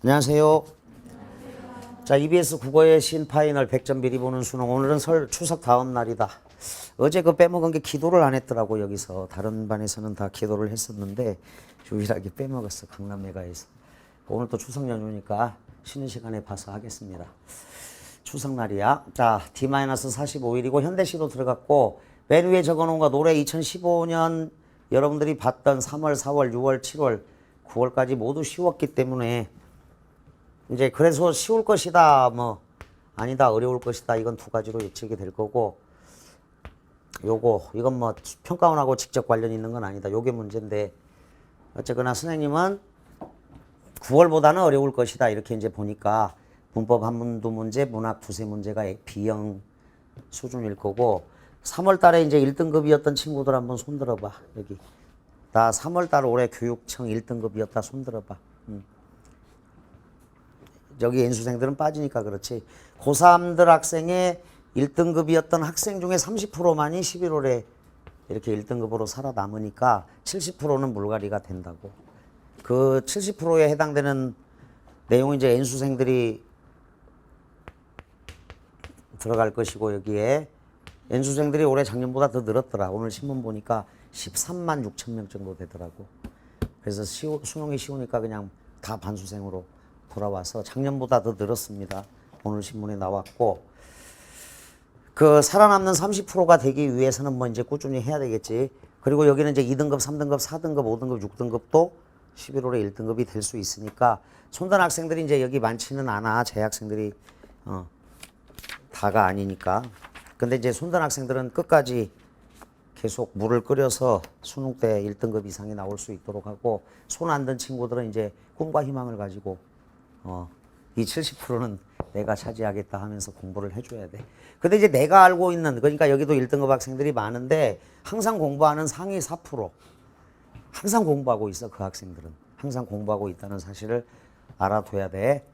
안녕하세요. 자, EBS 국어의 신파이널 100점 미리 보는 수능. 오늘은 추석 다음 날이다. 어제 그 빼먹은 게 기도를 안 했더라고. 여기서 다른 반에서는 다 기도를 했었는데 유일하게 빼먹었어. 강남외가에서. 오늘 또 추석 연휴니까 쉬는 시간에 봐서 하겠습니다. 추석날이야. 자, D-45일이고 현대시로 들어갔고 맨 위에 적어놓은 거 노래 2015년 여러분들이 봤던 3월, 4월, 6월, 7월, 9월까지 모두 쉬웠기 때문에 이제 그래서 쉬울 것이다, 뭐 아니다, 어려울 것이다, 이건 두 가지로 예측이 될 거고, 이건 뭐 평가원하고 직접 관련 있는 건 아니다. 요게 문제인데 어쨌거나 선생님은 9월보다는 어려울 것이다 이렇게 이제 보니까 문법 한문도 문제, 문학 두세 문제가 B형 수준일 거고, 3월 달에 이제 1등급이었던 친구들 한번 손들어봐. 여기 나 3월 달 올해 교육청 1등급이었다 손들어봐. 여기 연수생들은 빠지니까 그렇지. 고3들 학생의 1등급이었던 학생 중에 30%만이 11월에 이렇게 1등급으로 살아남으니까 70%는 물갈이가 된다고. 그 70%에 해당되는 내용은 이제 연수생들이 들어갈 것이고, 여기에 연수생들이 올해 작년보다 더 늘었더라. 오늘 신문 보니까 13만 6천 명 정도 되더라고. 그래서 수능이 쉬우니까 그냥 다 반수생으로 돌아와서 작년보다 더 늘었습니다. 오늘 신문에 나왔고, 그 살아남는 30%가 되기 위해서는 뭐 이제 꾸준히 해야 되겠지. 그리고 여기는 이제 2등급, 3등급, 4등급, 5등급, 6등급도 11월에 1등급이 될 수 있으니까 손든 학생들이 이제 여기 많지는 않아. 재학생들이 다가 아니니까. 근데 이제 손든 학생들은 끝까지 계속 물을 끓여서 수능 때 1등급 이상이 나올 수 있도록 하고, 손 안 든 친구들은 이제 꿈과 희망을 가지고 이 70%는 내가 차지하겠다 하면서 공부를 해줘야 돼. 근데 이제 내가 알고 있는, 그러니까 여기도 1등급 학생들이 많은데 항상 공부하는 상위 4%. 항상 공부하고 있어. 그 학생들은 항상 공부하고 있다는 사실을 알아둬야 돼.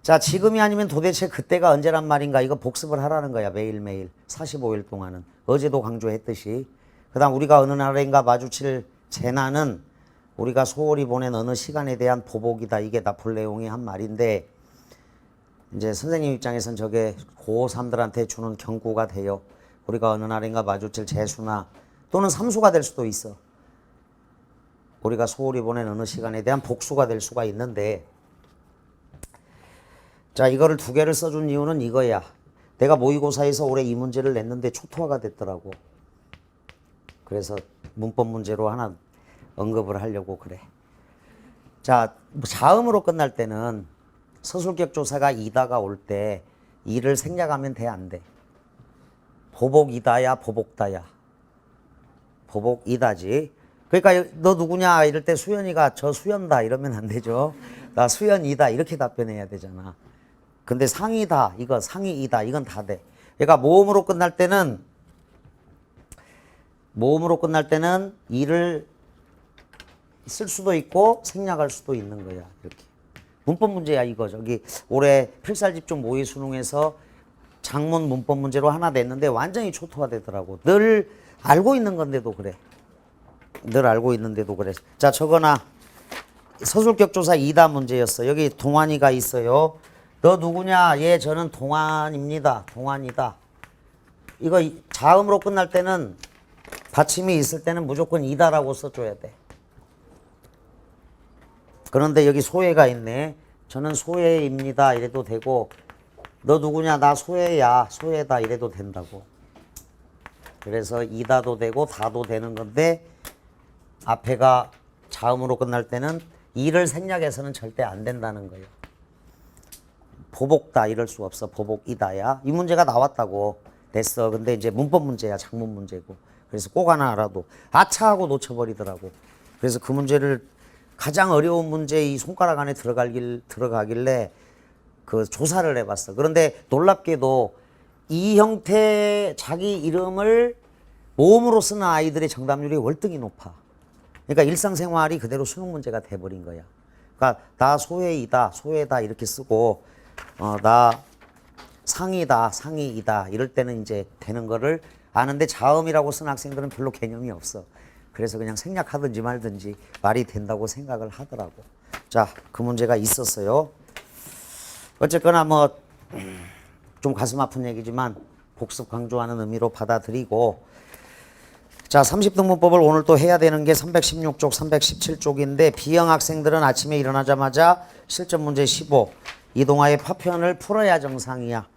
자, 지금이 아니면 도대체 그때가 언제란 말인가, 이거 복습을 하라는 거야. 매일매일 45일 동안은. 어제도 강조했듯이. 그 다음 우리가 어느 날인가 마주칠 재난은 우리가 소홀히 보낸 어느 시간에 대한 보복이다. 이게 나폴레옹이 한 말인데, 이제 선생님 입장에선 저게 고3들한테 주는 경고가 돼요. 우리가 어느 날인가 마주칠 재수나 또는 삼수가 될 수도 있어. 우리가 소홀히 보낸 어느 시간에 대한 복수가 될 수가 있는데, 자, 이거를 두 개를 써준 이유는 이거야. 내가 모의고사에서 올해 이 문제를 냈는데 초토화가 됐더라고. 그래서 문법 문제로 하나 언급을 하려고 그래. 자, 자음으로 끝날 때는 서술격 조사가 이다가 올 때 이를 생략하면 돼, 안 돼? 보복이다야, 보복다야? 보복이다지. 그러니까 너 누구냐 이럴 때 수연이가 저 수연다 이러면 안 되죠. 나 수연이다 이렇게 답변해야 되잖아. 근데 상이다, 이거 상이이다, 이건 다 돼. 그러니까 모음으로 끝날 때는 이를 쓸 수도 있고 생략할 수도 있는 거야. 이렇게 문법 문제야 이거. 저기 올해 필살집중 모의 수능에서 장문 문법 문제로 하나 냈는데 완전히 초토화되더라고. 늘 알고 있는 건데도 그래. 늘 알고 있는데도 그래. 자, 저거나 서술격 조사 2다 문제였어. 여기 동환이가 있어요. 너 누구냐? 예, 저는 동환입니다. 동환이다. 이거 자음으로 끝날 때는 받침이 있을 때는 무조건 이다라고 써줘야 돼. 그런데 여기 소혜가 있네. 저는 소혜입니다 이래도 되고, 너 누구냐? 나 소혜야, 소혜다 이래도 된다고. 그래서 이다도 되고 다도 되는 건데, 앞에가 자음으로 끝날 때는 이를 생략해서는 절대 안 된다는 거예요. 보복다 이럴 수 없어. 보복이다야. 이 문제가 나왔다고. 됐어. 근데 이제 문법 문제야. 장문 문제고. 그래서 꼭 하나 알아도 아차하고 놓쳐버리더라고. 그래서 그 문제를 가장 어려운 문제 이 손가락 안에 들어가길래 그 조사를 해봤어. 그런데 놀랍게도 이 형태 자기 이름을 모음으로 쓰는 아이들의 정답률이 월등히 높아. 그러니까 일상생활이 그대로 수능 문제가 돼버린 거야. 그러니까 나 소혜이다, 소혜다 이렇게 쓰고, 나 상이다, 상이이다 이럴 때는 이제 되는 거를 아는데, 자음이라고 쓴 학생들은 별로 개념이 없어. 그래서 그냥 생략하든지 말든지 말이 된다고 생각을 하더라고. 자, 그 문제가 있었어요. 어쨌거나 뭐 좀 가슴 아픈 얘기지만 복습 강조하는 의미로 받아들이고, 자, 30등분법을 오늘 또 해야 되는 게 316쪽, 317쪽인데 B형 학생들은 아침에 일어나자마자 실전 문제 15 이동화의 파편을 풀어야 정상이야.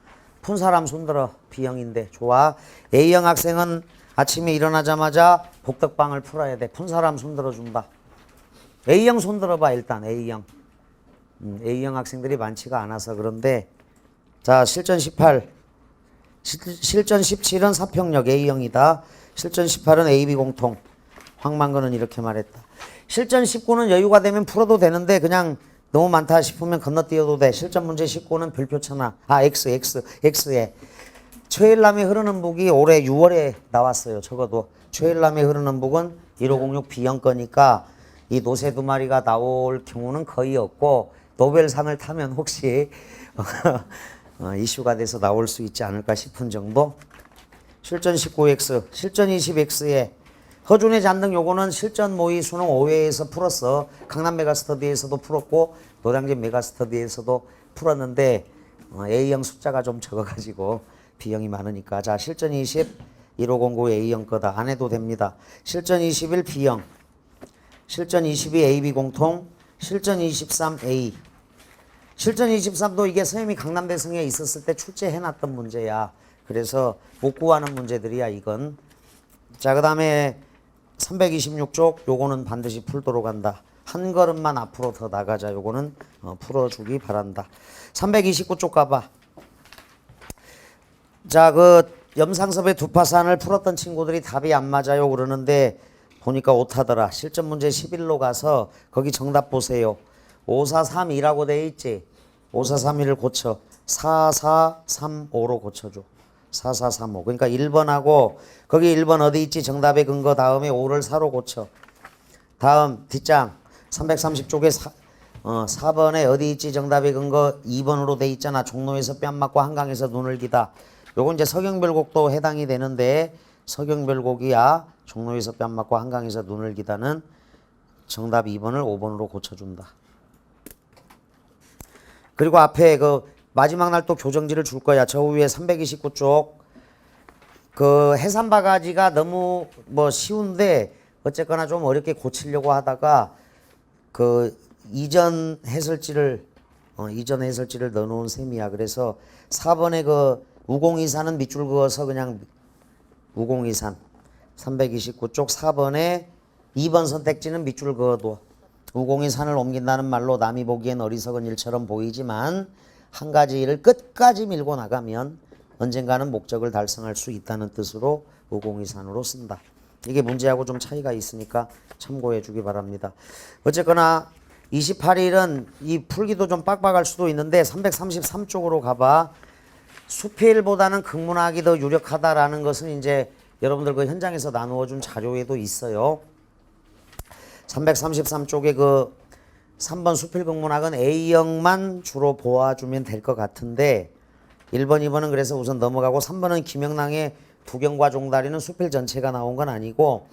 푼 사람 손들어. B형인데 좋아. A형 학생은 아침에 일어나자마자 복덕방을 풀어야 돼. 푼 사람 손들어 준다. A형 손들어봐. 일단 A형. A형 학생들이 많지가 않아서 그런데, 자, 실전 18 실전 17은 사평력 A형이다. 실전 18은 AB 공통. 황만근은 이렇게 말했다. 실전 19는 여유가 되면 풀어도 되는데 그냥 너무 많다 싶으면 건너뛰어도 돼. 실전 문제 19는 별표 쳐놔. X에. 최일남이 흐르는 북이 올해 6월에 나왔어요. 적어도. 최일남이 흐르는 북은 1506 B형 거니까 이 노새 두 마리가 나올 경우는 거의 없고, 노벨상을 타면 혹시 이슈가 돼서 나올 수 있지 않을까 싶은 정도. 실전 19X, 실전 20X에 허준의 잔등 요거는 실전 모의 수능 5회에서 풀었어. 강남 메가스터디에서도 풀었고 노량진 메가스터디에서도 풀었는데 A형 숫자가 좀 적어가지고 B형이 많으니까. 자, 실전 20 1509 A형 거다. 안 해도 됩니다. 실전 21 B형, 실전 22 AB 공통, 실전 23 A. 실전 23도 이게 선생님이 강남대성에 있었을 때 출제해놨던 문제야. 그래서 못 구하는 문제들이야 이건. 자, 그 다음에 326쪽 요거는 반드시 풀도록 한다. 한 걸음만 앞으로 더 나가자. 요거는 풀어주기 바란다. 329쪽 가봐. 자, 그 염상섭의 두파산을 풀었던 친구들이 답이 안 맞아요 그러는데 보니까 오타더라. 실전 문제 11로 가서 거기 정답 보세요. 5432라고 돼 있지. 5432를 고쳐 4435로 고쳐줘. 4435. 그러니까 1번하고 거기 1번 어디 있지? 정답의 근거 다음에 5를 4로 고쳐. 다음 뒷장 330쪽에 4번에 어디 있지? 정답의 근거 2번으로 돼 있잖아. 종로에서 뺨 맞고 한강에서 눈을 기다. 요건 이제 서경별곡도 해당이 되는데 서경별곡이야. 종로에서 뺨 맞고 한강에서 눈을 기다는 정답 2번을 5번으로 고쳐준다. 그리고 앞에 그 마지막 날 또 교정지를 줄 거야. 저 위에 329쪽 그 해산바가지가 너무 뭐 쉬운데 어쨌거나 좀 어렵게 고치려고 하다가 그 이전 해설지를 넣어놓은 셈이야. 그래서 4번에 그 우공이산은 밑줄 그어서 그냥 우공이산 329쪽 4번에 2번 선택지는 밑줄 그어도 우공이 산을 옮긴다는 말로 남이 보기엔 어리석은 일처럼 보이지만 한 가지 일을 끝까지 밀고 나가면 언젠가는 목적을 달성할 수 있다는 뜻으로 우공이 산으로 쓴다. 이게 문제하고 좀 차이가 있으니까 참고해 주기 바랍니다. 어쨌거나 28일은 이 풀기도 좀 빡빡할 수도 있는데 333쪽으로 가봐. 수필보다는 극문학이 더 유력하다라는 것은 이제 여러분들 그 현장에서 나누어 준 자료에도 있어요. 333쪽에 그 3번 수필극문학은 A형만 주로 보아주면 될 것 같은데 1번, 2번은 그래서 우선 넘어가고 3번은 김영랑의 두경과 종다리는 수필 전체가 나온 건 아니고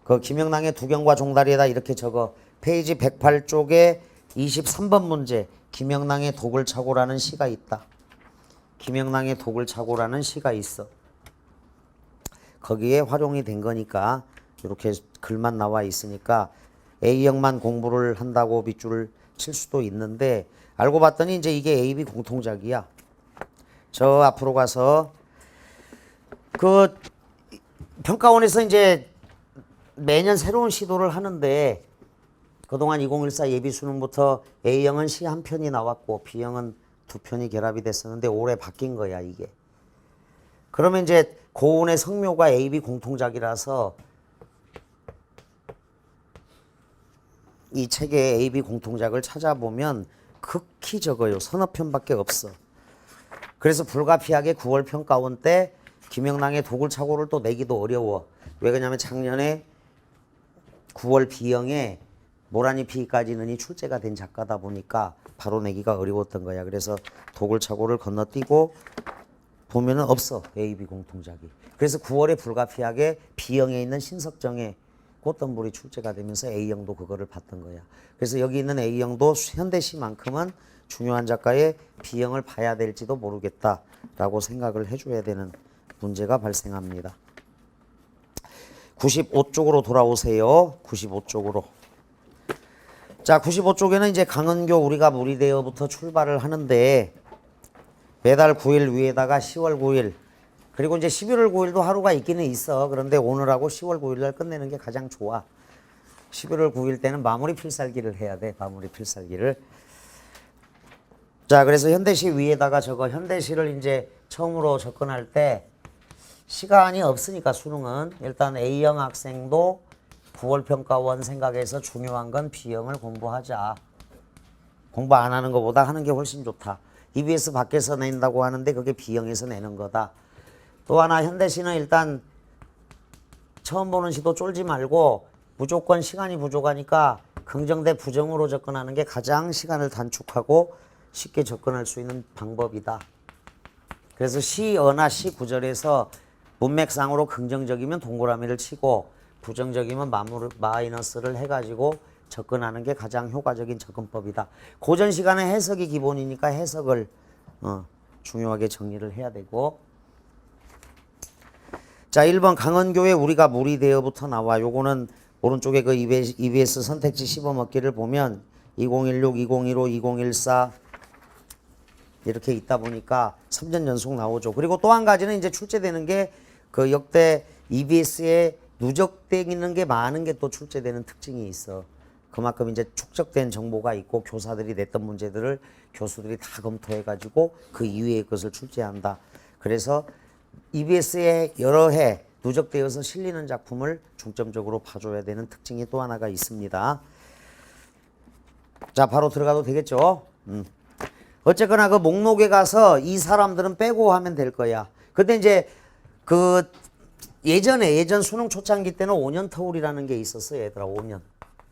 그 김영랑의 두경과 종다리에다 이렇게 적어. 페이지 108쪽에 23번 문제 김영랑의 독을 차고라는 시가 있다. 김영랑의 독을 차고라는 시가 있어. 거기에 활용이 된 거니까 이렇게 글만 나와 있으니까 A형만 공부를 한다고 밑줄을 칠 수도 있는데 알고 봤더니 이제 이게 AB 공통작이야. 저 앞으로 가서 그 평가원에서 이제 매년 새로운 시도를 하는데 그동안 2014 예비수능부터 A형은 시 한 편이 나왔고 B형은 두 편이 결합이 됐었는데 올해 바뀐 거야 이게. 그러면 이제 고운의 성묘가 AB 공통작이라서 이 책의 AB 공통작을 찾아보면 극히 적어요. 서너 편밖에 없어. 그래서 불가피하게 9월 평가원 때 김영랑의 독을 차고를 또 내기도 어려워. 왜 그러냐면 작년에 9월 B형에 모란이 피까지는이 출제가 된 작가다 보니까 바로 내기가 어려웠던 거야. 그래서 독을 차고를 건너뛰고 보면은 없어. AB 공통작이. 그래서 9월에 불가피하게 B형에 있는 신석정의 꽃덤불이 출제가 되면서 A형도 그거를 봤던 거야. 그래서 여기 있는 A형도 현대시만큼은 중요한 작가의 B형을 봐야 될지도 모르겠다라고 생각을 해줘야 되는 문제가 발생합니다. 95쪽으로 돌아오세요. 95쪽으로. 자, 95쪽에는 이제 강은교 우리가 무리되어부터 출발을 하는데 매달 9일 위에다가 10월 9일 그리고 이제 11월 9일도 하루가 있기는 있어. 그런데 오늘하고 10월 9일 날 끝내는 게 가장 좋아. 11월 9일 때는 마무리 필살기를 해야 돼. 마무리 필살기를. 자, 그래서 현대시 위에다가 저거 현대시를 이제 처음으로 접근할 때 시간이 없으니까 수능은 일단 A형 학생도 9월 평가원 생각해서 중요한 건 B형을 공부하자. 공부 안 하는 것보다 하는 게 훨씬 좋다. EBS 밖에서 낸다고 하는데 그게 B형에서 내는 거다. 또 하나 현대시는 일단 처음 보는 시도 쫄지 말고 무조건 시간이 부족하니까 긍정 대 부정으로 접근하는 게 가장 시간을 단축하고 쉽게 접근할 수 있는 방법이다. 그래서 시어나 시 구절에서 문맥상으로 긍정적이면 동그라미를 치고 부정적이면 마이너스를 해가지고 접근하는 게 가장 효과적인 접근법이다. 고전 시간에 해석이 기본이니까 해석을 중요하게 정리를 해야 되고. 자, 1번 강은교의 우리가 무리되어부터 나와. 요거는 오른쪽에 그 EBS 선택지 씹어먹기를 보면 2016, 2015, 2014 이렇게 있다 보니까 3년 연속 나오죠. 그리고 또 한 가지는 이제 출제되는 게 그 역대 EBS에 누적되는 게 많은 게 또 출제되는 특징이 있어. 그만큼 이제 축적된 정보가 있고 교사들이 냈던 문제들을 교수들이 다 검토해가지고 그 이외의 것을 출제한다. 그래서 EBS에 여러 해 누적되어서 실리는 작품을 중점적으로 봐줘야 되는 특징이 또 하나가 있습니다. 자, 바로 들어가도 되겠죠? 어쨌거나 그 목록에 가서 이 사람들은 빼고 하면 될 거야. 근데 이제 그 예전 수능 초창기 때는 5년 터울이라는 게 있었어, 얘들아.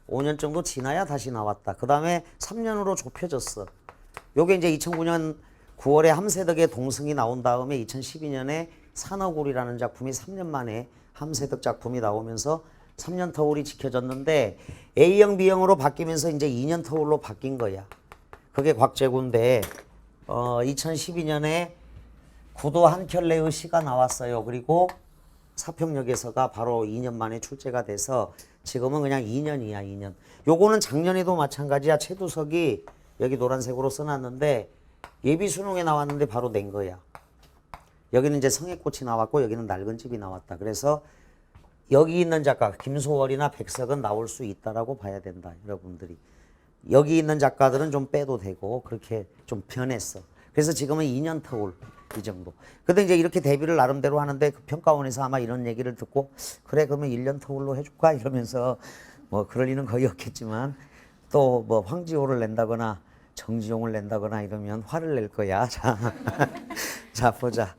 5년 정도 지나야 다시 나왔다. 그 다음에 3년으로 좁혀졌어. 요게 이제 2009년 9월에 함세덕의 동승이 나온 다음에 2012년에 산어굴이라는 작품이 3년 만에 함세덕 작품이 나오면서 3년 터울이 지켜졌는데 A형, B형으로 바뀌면서 이제 2년 터울로 바뀐 거야. 그게 곽재구인데 2012년에 구도 한켤레의 시가 나왔어요. 그리고 사평역에서가 바로 2년 만에 출제가 돼서 지금은 그냥 2년이야, 2년. 요거는 작년에도 마찬가지야. 최두석이 여기 노란색으로 써놨는데 예비 수능에 나왔는데 바로 낸 거야. 여기는 이제 성애꽃이 나왔고 여기는 낡은 집이 나왔다. 그래서 여기 있는 작가 김소월이나 백석은 나올 수 있다라고 봐야 된다, 여러분들이. 여기 있는 작가들은 좀 빼도 되고 그렇게 좀 변했어. 그래서 지금은 2년 터울 이 정도. 근데 이제 이렇게 대비를 나름대로 하는데 그 평가원에서 아마 이런 얘기를 듣고 그래 그러면 1년 터울로 해줄까 이러면서 뭐 그럴 리는 거의 없겠지만 또 뭐 황지호를 낸다거나 정지용을 낸다거나 이러면 화를 낼 거야. 자, 자 보자.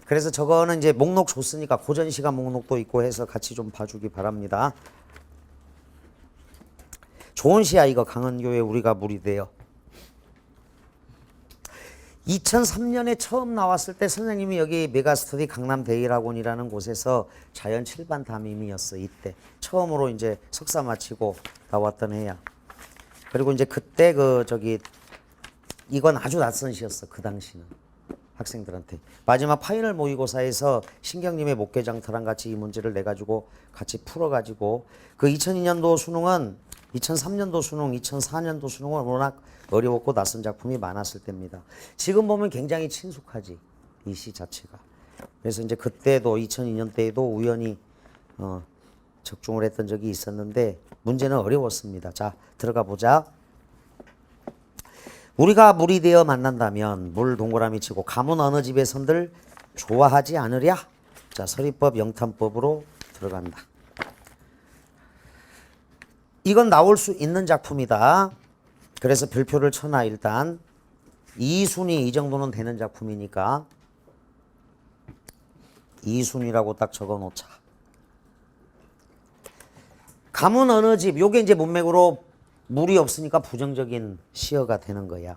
그래서 저거는 이제 목록 줬으니까 고전 시간 목록도 있고 해서 같이 좀 봐주기 바랍니다. 좋은 시야 이거. 강은교의 우리가 무리돼요. 2003년에 처음 나왔을 때 선생님이 여기 메가스터디 강남대일학원이라는 곳에서 자연 7반 담임이었어. 이때 처음으로 이제 석사 마치고 나왔던 해야. 그리고 이제 그때 이건 아주 낯선 시였어. 그 당시는 학생들한테. 마지막 파이널 모의고사에서 신경님의 목계장터랑 같이 이 문제를 내가지고 같이 풀어가지고 그 2002년도 수능은 2003년도 수능, 2004년도 수능은 워낙 어려웠고 낯선 작품이 많았을 때입니다. 지금 보면 굉장히 친숙하지, 이 시 자체가. 그래서 이제 그때도 2002년 때에도 우연히 적중을 했던 적이 있었는데 문제는 어려웠습니다. 자, 들어가 보자. 우리가 물이 되어 만난다면 물 동그라미 치고 가문 어느 집에선들 좋아하지 않으랴? 자, 서리법 영탐법으로 들어간다. 이건 나올 수 있는 작품이다. 그래서 별표를 쳐놔. 일단 2순위 이 정도는 되는 작품이니까 2순위라고 딱 적어 놓자. 가문 어느 집, 요게 이제 문맥으로 물이 없으니까 부정적인 시어가 되는 거야.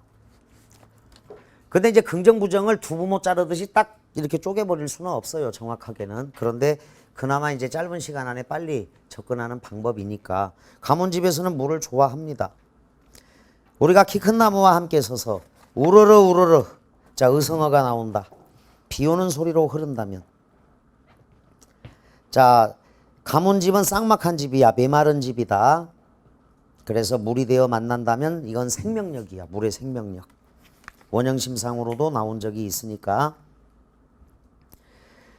근데 이제 긍정 부정을 두부모 자르듯이 딱 이렇게 쪼개버릴 수는 없어요, 정확하게는. 그런데 그나마 이제 짧은 시간 안에 빨리 접근하는 방법이니까 가문집에서는 물을 좋아합니다. 우리가 키 큰 나무와 함께 서서 우르르 우르르 자 의성어가 나온다. 비 오는 소리로 흐른다면 자 가문집은 쌍막한 집이야. 메마른 집이다. 그래서 물이 되어 만난다면 이건 생명력이야. 물의 생명력. 원형심상으로도 나온 적이 있으니까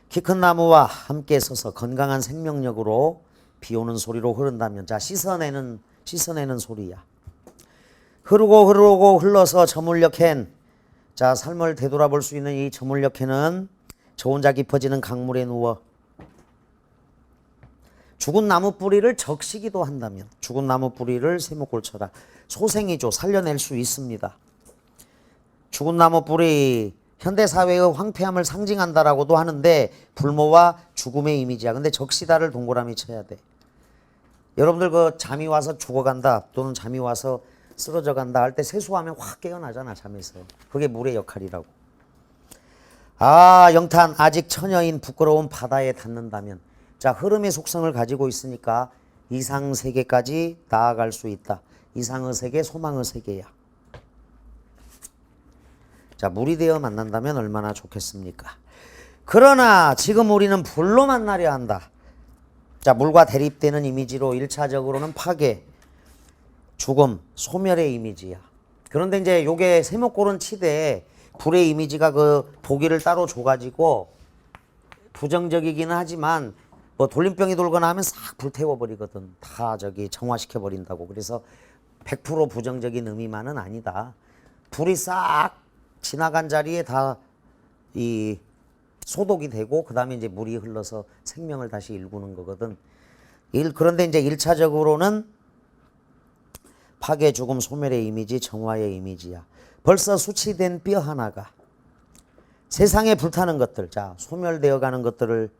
키 큰 나무와 함께 서서 건강한 생명력으로 비 오는 소리로 흐른다면 자 씻어내는 소리야. 흐르고 흘러서 저물녘엔 자 삶을 되돌아볼 수 있는 이 저물녘에는 저 혼자 깊어지는 강물에 누워 죽은 나무 뿌리를 적시기도 한다면 죽은 나무 뿌리를 세목골쳐라. 소생이죠. 살려낼 수 있습니다. 죽은 나무 뿌리 현대사회의 황폐함을 상징한다라고도 하는데 불모와 죽음의 이미지야. 근데 적시다를 동그라미 쳐야 돼. 여러분들 그 잠이 와서 죽어간다 또는 잠이 와서 쓰러져 간다 할 때 세수하면 확 깨어나잖아 잠에서. 그게 물의 역할이라고. 아 영탄 아직 처녀인 부끄러운 바다에 닿는다면 자 흐름의 속성을 가지고 있으니까 이상세계까지 나아갈 수 있다. 이상의 세계 소망의 세계야. 자 물이 되어 만난다면 얼마나 좋겠습니까. 그러나 지금 우리는 불로 만나려 한다. 자 물과 대립되는 이미지로 1차적으로는 파괴 죽음 소멸의 이미지야. 그런데 이제 요게 세목골은 치되 불의 이미지가 그 보기를 따로 줘가지고 부정적이기는 하지만 뭐 돌림병이 돌거나 하면 싹 불태워버리거든. 다 저기 정화시켜버린다고. 그래서 100% 부정적인 의미만은 아니다. 불이 싹 지나간 자리에 다 이 소독이 되고 그 다음에 이제 물이 흘러서 생명을 다시 일구는 거거든. 그런데 이제 1차적으로는 파괴, 죽음, 소멸의 이미지, 정화의 이미지야. 벌써 수치된 뼈 하나가 세상에 불타는 것들, 자 소멸되어 가는 것들을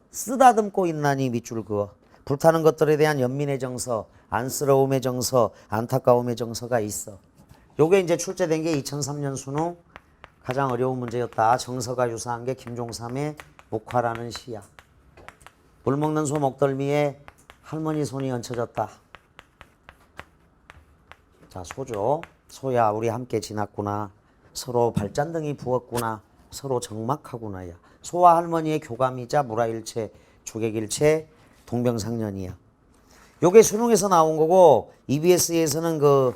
쓰다듬고 있나니 밑줄 그어. 불타는 것들에 대한 연민의 정서, 안쓰러움의 정서, 안타까움의 정서가 있어. 요게 이제 출제된 게 2003년 수능 가장 어려운 문제였다. 정서가 유사한 게 김종삼의 묵화라는 시야. 물 먹는 소 목덜미에 할머니 손이 얹혀졌다. 자 소죠. 소야 우리 함께 지났구나. 서로 발잔등이 부었구나. 서로 적막하구나야. 소와 할머니의 교감이자 무라일체, 주객일체, 동병상련이야. 요게 수능에서 나온 거고 EBS에서는 그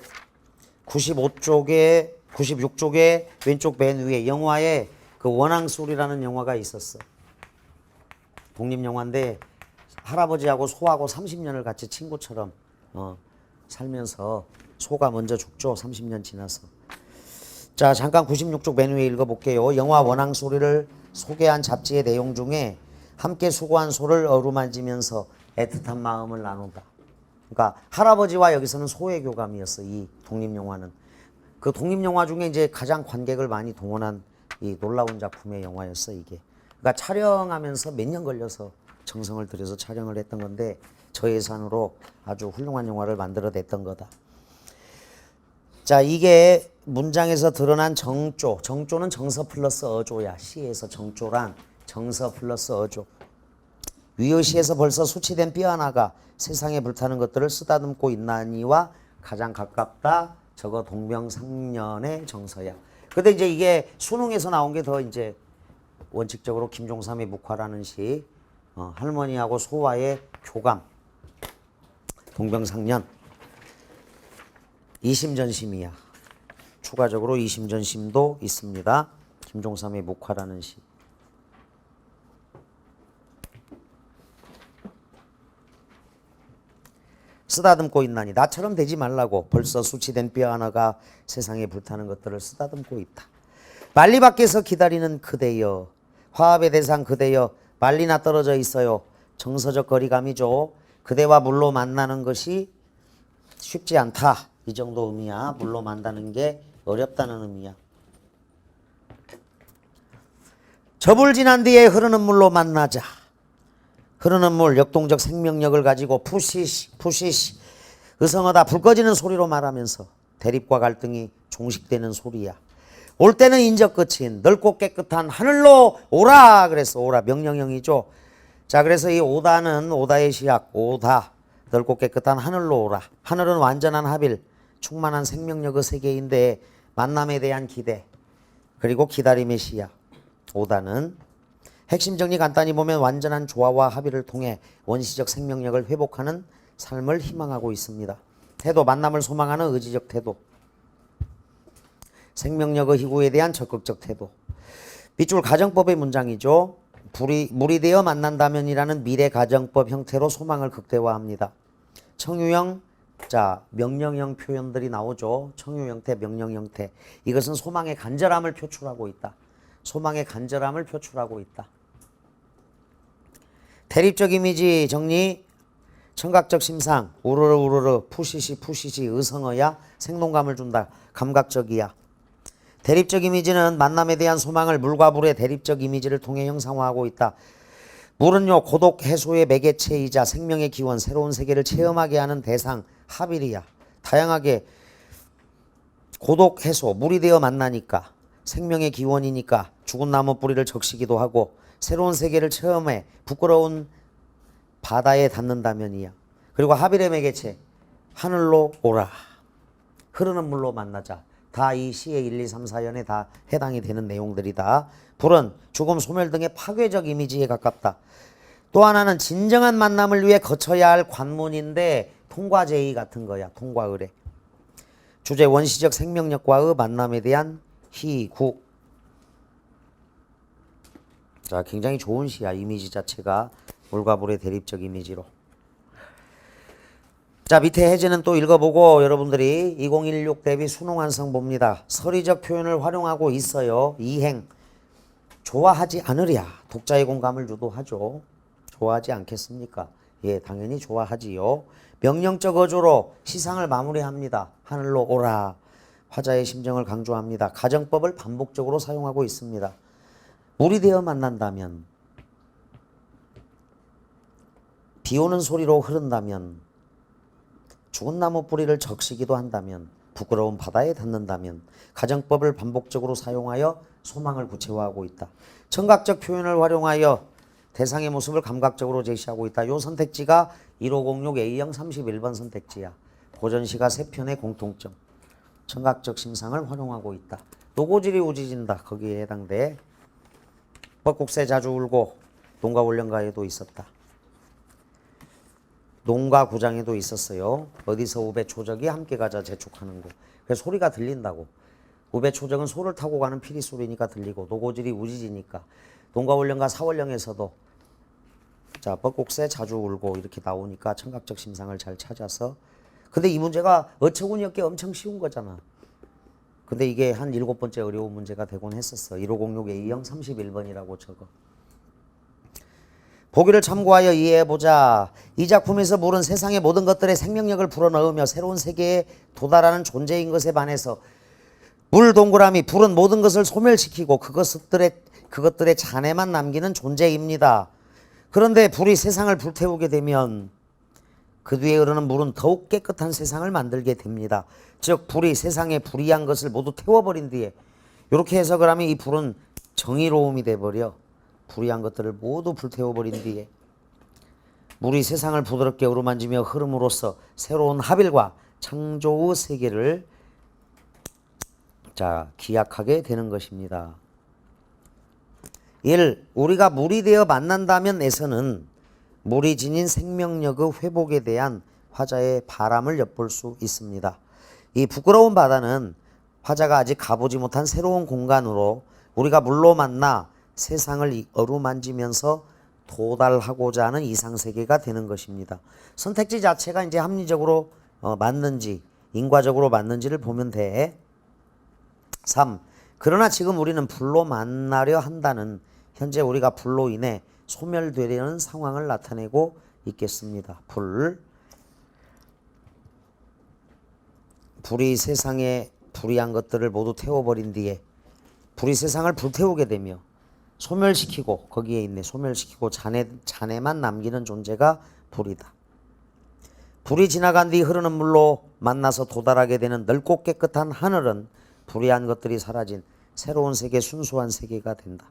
96쪽에 왼쪽 맨 위에 영화에 그 원앙소리라는 영화가 있었어. 독립영화인데 할아버지하고 소하고 30년을 같이 친구처럼 살면서 소가 먼저 죽죠. 30년 지나서. 자 잠깐 96쪽 맨 위에 읽어볼게요. 영화 원앙소리를 소개한 잡지의 내용 중에 함께 수고한 소를 어루만지면서 애틋한 마음을 나눈다. 그러니까 할아버지와 여기서는 소의 교감이었어. 이 독립영화는. 그 독립영화 중에 이제 가장 관객을 많이 동원한 이 놀라운 작품의 영화였어 이게. 그러니까 촬영하면서 몇 년 걸려서 정성을 들여서 촬영을 했던 건데 저예산으로 아주 훌륭한 영화를 만들어냈던 거다. 자 이게 문장에서 드러난 정조. 정조는 정서 플러스 어조야. 시에서 정조란 정서 플러스 어조. 위의시에서 벌써 수치된 뼈 하나가 세상에 불타는 것들을 쓰다듬고 있나니와 가장 가깝다. 저거 동병상련의 정서야. 근데 이제 이게 수능에서 나온 게 더 이제 원칙적으로 김종삼의 묵화라는 시, 할머니하고 소와의 교감, 동병상련, 이심전심이야. 추가적으로 이심전심도 있습니다. 김종삼의 묵화라는 시. 쓰다듬고 있나니 나처럼 되지 말라고. 벌써 수치된 뼈 하나가 세상에 불타는 것들을 쓰다듬고 있다. 만리 밖에서 기다리는 그대여, 화합의 대상 그대여, 만리나 떨어져 있어요. 정서적 거리감이죠. 그대와 물로 만나는 것이 쉽지 않다. 이 정도 의미야. 물로 만나는 게 어렵다는 의미야. 접을 지난 뒤에 흐르는 물로 만나자. 흐르는 물, 역동적 생명력을 가지고 푸시시 의성어다. 불 꺼지는 소리로 말하면서 대립과 갈등이 종식되는 소리야. 올 때는 인적 끝인 넓고 깨끗한 하늘로 오라. 그래서 오라 명령형이죠. 자, 그래서 이 오다는 오다의 시약, 오다, 넓고 깨끗한 하늘로 오라. 하늘은 완전한 합일, 충만한 생명력의 세계인데 만남에 대한 기대, 그리고 기다림의 시약. 오다는 핵심 정리 간단히 보면 완전한 조화와 합의를 통해 원시적 생명력을 회복하는 삶을 희망하고 있습니다. 태도, 만남을 소망하는 의지적 태도, 생명력의 희구에 대한 적극적 태도. 밑줄 가정법의 문장이죠. 물이 되어 만난다면이라는 미래 가정법 형태로 소망을 극대화합니다. 청유형, 자, 명령형 표현들이 나오죠. 청유 형태, 명령 형태. 이것은 소망의 간절함을 표출하고 있다. 소망의 간절함을 표출하고 있다. 대립적 이미지 정리. 청각적 심상, 우르르 우르르, 푸시시 푸시시, 의성어야, 생동감을 준다. 감각적이야. 대립적 이미지는 만남에 대한 소망을 물과 불의 대립적 이미지를 통해 형상화하고 있다. 물은요, 고독 해소의 매개체이자 생명의 기원, 새로운 세계를 체험하게 하는 대상, 합일이야. 다양하게 고독 해소, 물이 되어 만나니까, 생명의 기원이니까 죽은 나무 뿌리를 적시기도 하고, 새로운 세계를 체험해 부끄러운 바다에 닿는다면이야. 그리고 합일의 매개체, 하늘로 오라. 흐르는 물로 만나자. 다 이 시의 1, 2, 3, 4연에 다 해당이 되는 내용들이다. 불은 죽음, 소멸 등의 파괴적 이미지에 가깝다. 또 하나는 진정한 만남을 위해 거쳐야 할 관문인데 통과 제의 같은 거야. 통과 의례. 주제 원시적 생명력과의 만남에 대한 희구. 자, 굉장히 좋은 시야. 이미지 자체가 물과 불의 대립적 이미지로. 자, 밑에 해제는 또 읽어보고 여러분들이 2016 대비 수능 완성 봅니다. 서리적 표현을 활용하고 있어요. 이행. 좋아하지 않으랴. 독자의 공감을 유도하죠. 좋아하지 않겠습니까? 예, 당연히 좋아하지요. 명령적 어조로 시상을 마무리합니다. 하늘로 오라. 화자의 심정을 강조합니다. 가정법을 반복적으로 사용하고 있습니다. 물이 되어 만난다면, 비 오는 소리로 흐른다면, 죽은 나무 뿌리를 적시기도 한다면, 부끄러운 바다에 닿는다면, 가정법을 반복적으로 사용하여 소망을 구체화하고 있다. 청각적 표현을 활용하여 대상의 모습을 감각적으로 제시하고 있다. 요 선택지가 1506 A형 31번 선택지야. 고전시가 3편의 공통점. 청각적 심상을 활용하고 있다. 노고질이 우지진다. 거기에 해당돼. 벚국새 자주 울고 농가 훈련가에도 있었다. 농가 구장에도 있었어요. 어디서 우배초적이 함께 가자 재촉하는 거. 그래서 소리가 들린다고. 우배초적은 소를 타고 가는 피리 소리니까 들리고, 노고질이 우지지니까. 농가 훈련가 사월령에서도 자, 벚국새 자주 울고 이렇게 나오니까 청각적 심상을 잘 찾아서. 근데 이 문제가 어처구니없게 엄청 쉬운 거잖아. 근데 이게 한 7번째 어려운 문제가 되곤 했었어. 1506 A형 31번이라고 적어. 보기를 참고하여 이해해보자. 이 작품에서 물은 세상의 모든 것들의 생명력을 불어넣으며 새로운 세계에 도달하는 존재인 것에 반해서 물 동그라미 불은 모든 것을 소멸시키고 그것들의 잔해만 남기는 존재입니다. 그런데 불이 세상을 불태우게 되면 그 뒤에 흐르는 물은 더욱 깨끗한 세상을 만들게 됩니다. 즉 불이 세상에 불이한 것을 모두 태워버린 뒤에, 이렇게 해석을 하면 이 불은 정의로움이 돼버려. 불이한 것들을 모두 불태워버린 뒤에 물이 세상을 부드럽게 어루만지며 흐름으로써 새로운 합일과 창조의 세계를 자, 기약하게 되는 것입니다. 1. 우리가 물이 되어 만난다면에서는 물이 지닌 생명력의 회복에 대한 화자의 바람을 엿볼 수 있습니다. 이 부끄러운 바다는 화자가 아직 가보지 못한 새로운 공간으로 우리가 물로 만나 세상을 어루만지면서 도달하고자 하는 이상세계가 되는 것입니다. 선택지 자체가 이제 합리적으로 맞는지 인과적으로 맞는지를 보면 돼. 3. 그러나 지금 우리는 불로 만나려 한다는, 현재 우리가 불로 인해 소멸되려는 상황을 나타내고 있겠습니다. 불이 세상에 불이한 것들을 모두 태워버린 뒤에 불이 세상을 불태우게 되며 소멸시키고, 거기에 있네, 소멸시키고 잔해만 남기는 존재가 불이다. 불이 지나간 뒤 흐르는 물로 만나서 도달하게 되는 넓고 깨끗한 하늘은 불이한 것들이 사라진 새로운 세계, 순수한 세계가 된다.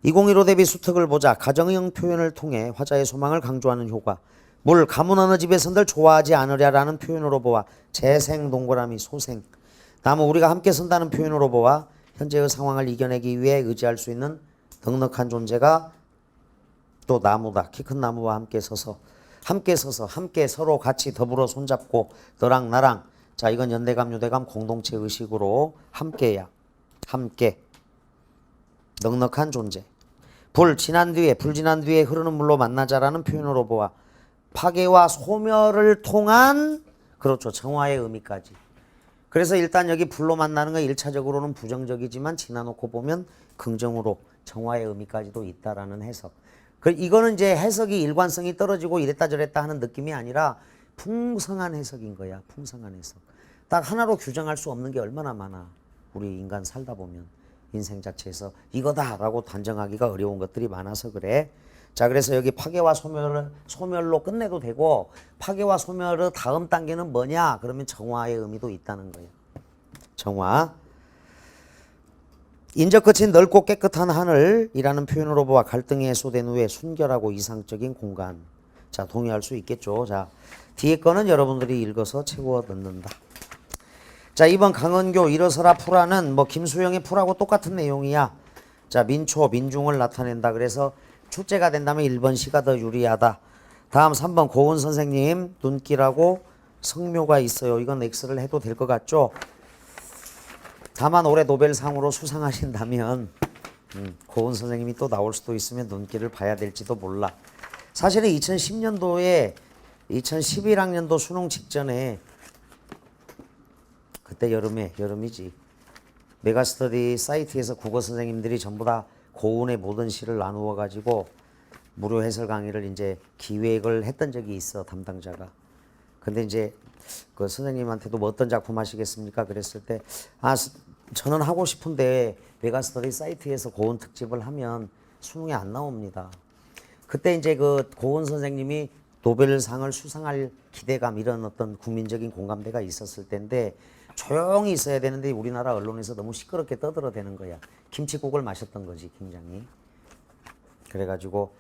2015 대비 수특을 보자. 가정형 표현을 통해 화자의 소망을 강조하는 효과. 물, 가문 어느 집에선들 좋아하지 않으랴라는 표현으로 보아 재생 동그라미 소생. 나무, 우리가 함께 선다는 표현으로 보아 현재의 상황을 이겨내기 위해 의지할 수 있는 넉넉한 존재가 또 나무다. 키 큰 나무와 함께 서서 함께 서로 같이 더불어 손잡고 너랑 나랑. 자, 이건 연대감 유대감 공동체 의식으로 함께야. 함께 넉넉한 존재. 불 지난 뒤에 흐르는 물로 만나자라는 표현으로 보아 파괴와 소멸을 통한 그렇죠. 정화의 의미까지. 그래서 일단 여기 불로 만나는 건 1차적으로는 부정적이지만 지나놓고 보면 긍정으로 정화의 의미까지도 있다라는 해석. 이거는 이제 해석이 일관성이 떨어지고 이랬다 저랬다 하는 느낌이 아니라 풍성한 해석인 거야. 풍성한 해석. 딱 하나로 규정할 수 없는 게 얼마나 많아. 우리 인간 살다 보면 인생 자체에서 이거다라고 단정하기가 어려운 것들이 많아서 그래. 자, 그래서 여기 파괴와 소멸로 끝내도 되고 파괴와 소멸의 다음 단계는 뭐냐? 그러면 정화의 의미도 있다는 거예요. 정화. 인적 끝인 넓고 깨끗한 하늘이라는 표현으로 보아 갈등이 해소된 후에 순결하고 이상적인 공간. 자, 동의할 수 있겠죠. 자, 뒤에 거는 여러분들이 읽어서 채워 넣는다. 자, 2번 강은교 일어서라 풀아는 뭐 김수영의 풀하고 똑같은 내용이야. 자, 민초, 민중을 나타낸다. 그래서 출제가 된다면 1번 시가 더 유리하다. 다음 3번 고은 선생님 눈길하고 성묘가 있어요. 이건 X를 해도 될 것 같죠? 다만 올해 노벨상으로 수상하신다면 고은 선생님이 또 나올 수도 있으면 눈길을 봐야 될지도 몰라. 사실은 2010년도에 2011학년도 수능 직전에 그때 여름이지. 메가스터디 사이트에서 국어 선생님들이 전부 다 고운의 모든 시를 나누어 가지고 무료 해설 강의를 이제 기획을 했던 적이 있어, 담당자가. 근데 이제 그 선생님한테도 뭐 어떤 작품 하시겠습니까? 그랬을 때 저는 하고 싶은데 메가스터디 사이트에서 고운 특집을 하면 수능에 안 나옵니다. 그때 이제 그 고은 선생님이 노벨상을 수상할 기대감 이런 어떤 국민적인 공감대가 있었을 텐데 조용히 있어야 되는데 우리나라 언론에서 너무 시끄럽게 떠들어대는 거야. 김치국을 마셨던 거지, 굉장히. 그래가지고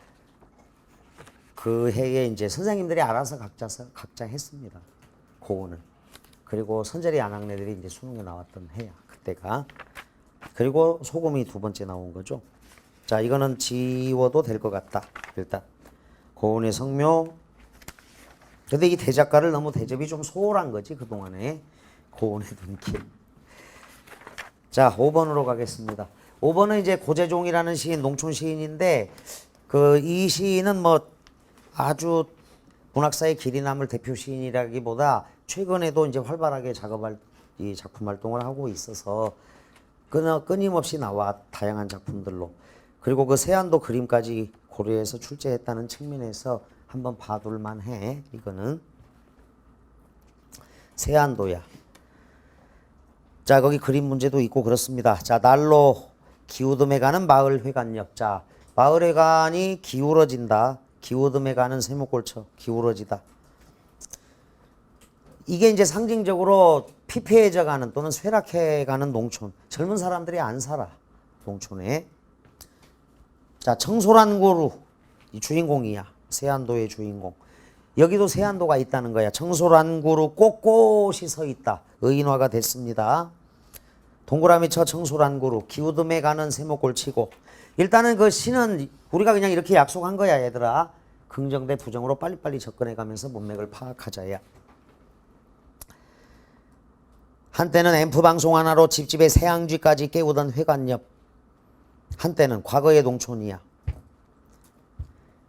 그 해에 이제 선생님들이 알아서 각자 했습니다. 고운을. 그리고 선재리 안학내들이 이제 수능에 나왔던 해야, 그때가. 그리고 소금이 두 번째 나온 거죠. 자, 이거는 지워도 될 것 같다. 일단 고운의 성묘. 근데 이 대작가를 너무 대접이 좀 소홀한 거지, 그동안에. 고운의 눈길. 자, 5번으로 가겠습니다. 5번은 이제 고재종이라는 시인, 농촌 시인인데 이 시인은 뭐 아주 문학사의 길이 남을 대표 시인이라기보다 최근에도 이제 활발하게 이 작품 활동을 하고 있어서 끊임없이 나와, 다양한 작품들로. 그리고 그 세안도 그림까지 고려해서 출제했다는 측면에서 한번 봐둘 만해. 이거는 세안도야. 자, 거기 그림 문제도 있고 그렇습니다. 자, 날로 기우듬에 가는 마을 회관역. 자, 마을 회관이 기울어진다. 기우듬에 가는 세모골쳐. 기울어지다. 이게 이제 상징적으로 피폐해져 가는 또는 쇠락해 가는 농촌. 젊은 사람들이 안 살아, 농촌에. 자, 청소란고루. 이 주인공이야. 세안도의 주인공. 여기도 세안도가 있다는 거야. 청소란고루 꼿꼿이 서 있다. 의인화가 됐습니다. 동그라미 쳐 청소란고루. 기우듬에 가는 세모골치고. 일단은 그 시는 우리가 그냥 이렇게 약속한 거야, 얘들아. 긍정 대 부정으로 빨리빨리 접근해 가면서 문맥을 파악하자야. 한때는 앰프 방송 하나로 집집의 새앙쥐까지 깨우던 회관옆. 한때는 과거의 농촌이야.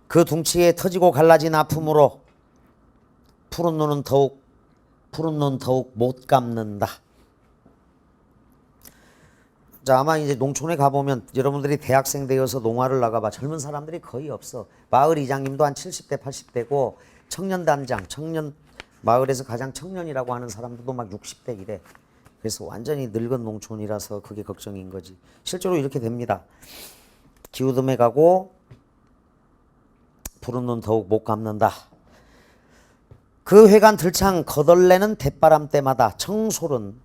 그 둥치에 터지고 갈라진 아픔으로 푸른 눈 더욱 못 감는다. 자, 아마 이제 농촌에 가보면 여러분들이 대학생 되어서 농화를 나가봐. 젊은 사람들이 거의 없어. 마을 이장님도 한 70대, 80대고 청년단장, 마을에서 가장 청년이라고 하는 사람들도 막 60대 이래. 그래서 완전히 늙은 농촌이라서 그게 걱정인 거지. 실제로 이렇게 됩니다. 기우듬에 가고 푸른 눈 더욱 못 감는다. 그 회관 들창 거덜내는 대바람 때마다 청솔은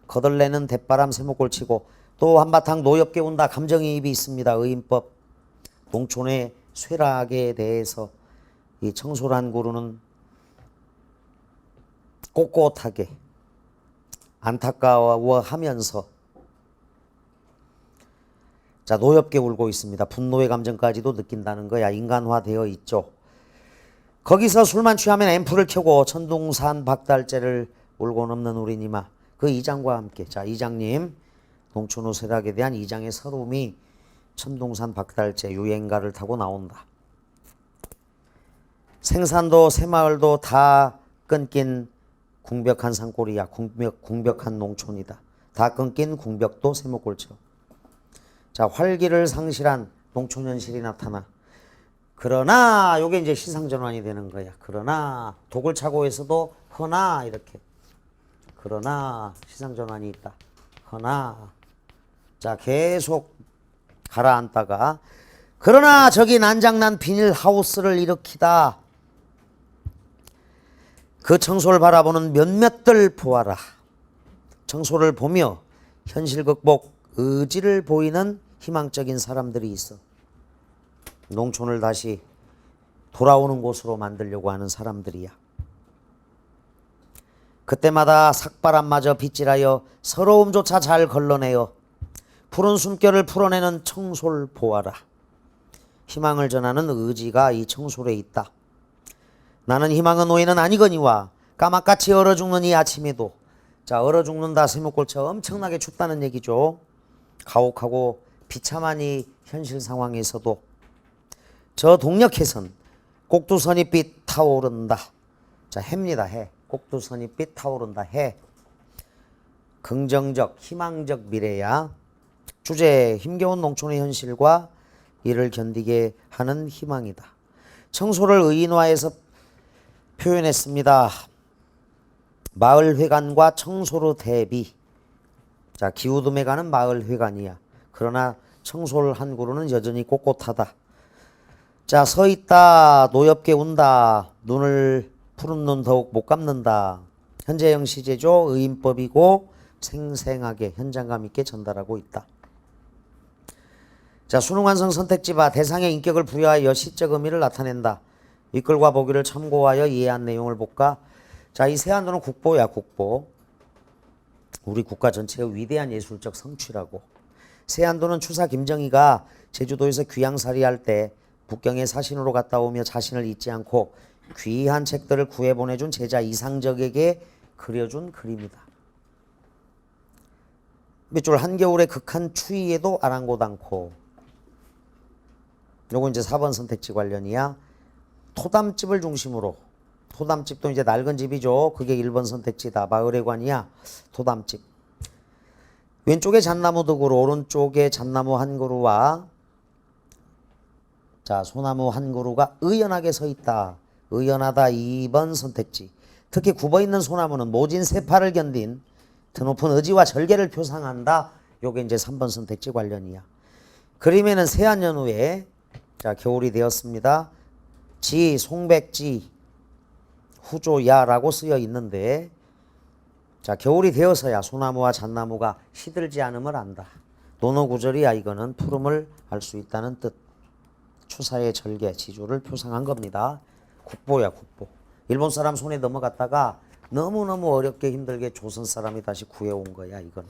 거덜내는 대바람 세목골치고 또 한바탕 노엽게 온다. 감정이입이 있습니다. 의인법. 농촌의 쇠락에 대해서 이 청솔한 구루는 꼿꼿하게 안타까워하면서 자, 노엽게 울고 있습니다. 분노의 감정까지도 느낀다는 거야. 인간화되어 있죠. 거기서 술만 취하면 앰프를 켜고 천둥산 박달재를 울고 넘는 우리 니마. 그 이장과 함께. 자, 이장님. 농촌 쇠락에 대한 이장의 서름이 천둥산 박달재 유행가를 타고 나온다. 생산도 새마을도 다 끊긴 궁벽한 산골이야. 궁벽한 농촌이다. 다 끊긴 궁벽도 세목골처럼. 자, 활기를 상실한 농촌 현실이 나타나. 그러나 요게 이제 시상전환이 되는 거야. 그러나 도굴차고에서도 허나 이렇게. 그러나 시상전환이 있다. 허나. 자, 계속 가라앉다가 그러나 저기 난장난 비닐하우스를 일으키다. 그 청소를 바라보는 몇몇들 보아라. 청소를 보며 현실 극복 의지를 보이는 희망적인 사람들이 있어. 농촌을 다시 돌아오는 곳으로 만들려고 하는 사람들이야. 그때마다 삭바람마저 빗질하여 서러움조차 잘 걸러내어 푸른 숨결을 풀어내는 청솔 보아라. 희망을 전하는 의지가 이 청솔에 있다. 나는 희망의 노예는 아니거니와 까맣같이 얼어 죽는 이 아침에도. 자, 얼어 죽는다 세목골차 엄청나게 춥다는 얘기죠. 가혹하고 비참한 이 현실 상황에서도 저 동력해선 꼭두선이빛 타오른다. 자, 해입니다. 해. 꼭두선이빛 타오른다. 해. 긍정적 희망적 미래야. 주제 힘겨운 농촌의 현실과 이를 견디게 하는 희망이다. 청소를 의인화해서 표현했습니다. 마을회관과 청소로 대비. 자, 기우듬에 가는 마을회관이야. 그러나 청솔 한 그루는 여전히 꼿꼿하다. 자, 서있다 노엽게 운다. 눈을 푸른 눈 더욱 못 감는다. 현재형 시제죠. 의인법이고 생생하게 현장감 있게 전달하고 있다. 자, 수능완성 선택지바 대상의 인격을 부여하여 시적 의미를 나타낸다. 윗글과 보기를 참고하여 이해한 내용을 볼까? 자, 이 세안도는 국보야. 국보. 우리 국가 전체의 위대한 예술적 성취라고. 세안도는 추사 김정희가 제주도에서 귀양살이할 때 북경에 사신으로 갔다 오며 자신을 잊지 않고 귀한 책들을 구해 보내준 제자 이상적에게 그려준 그림이다. 밑줄 한겨울의 극한 추위에도 아랑곳 않고. 요거 이제 4번 선택지 관련이야. 토담집을 중심으로. 토담집도 이제 낡은 집이죠. 그게 1번 선택지다. 마을회관이야. 토담집. 왼쪽에 잣나무 두 그루, 오른쪽에 잣나무 한 그루와 자, 소나무 한 그루가 의연하게 서 있다. 의연하다 2번 선택지. 특히 굽어 있는 소나무는 모진 세파를 견딘 드높은 의지와 절개를 표상한다. 요게 이제 3번 선택지 관련이야. 그림에는 세안연후에 자, 겨울이 되었습니다. 지, 송백지, 후조야라고 쓰여 있는데 자, 겨울이 되어서야 소나무와 잣나무가 시들지 않음을 안다. 논어구절이야. 이거는 푸름을 알 수 있다는 뜻. 추사의 절개, 지조를 표상한 겁니다. 국보야, 국보. 일본 사람 손에 넘어갔다가 너무너무 어렵게 힘들게 조선 사람이 다시 구해온 거야, 이건.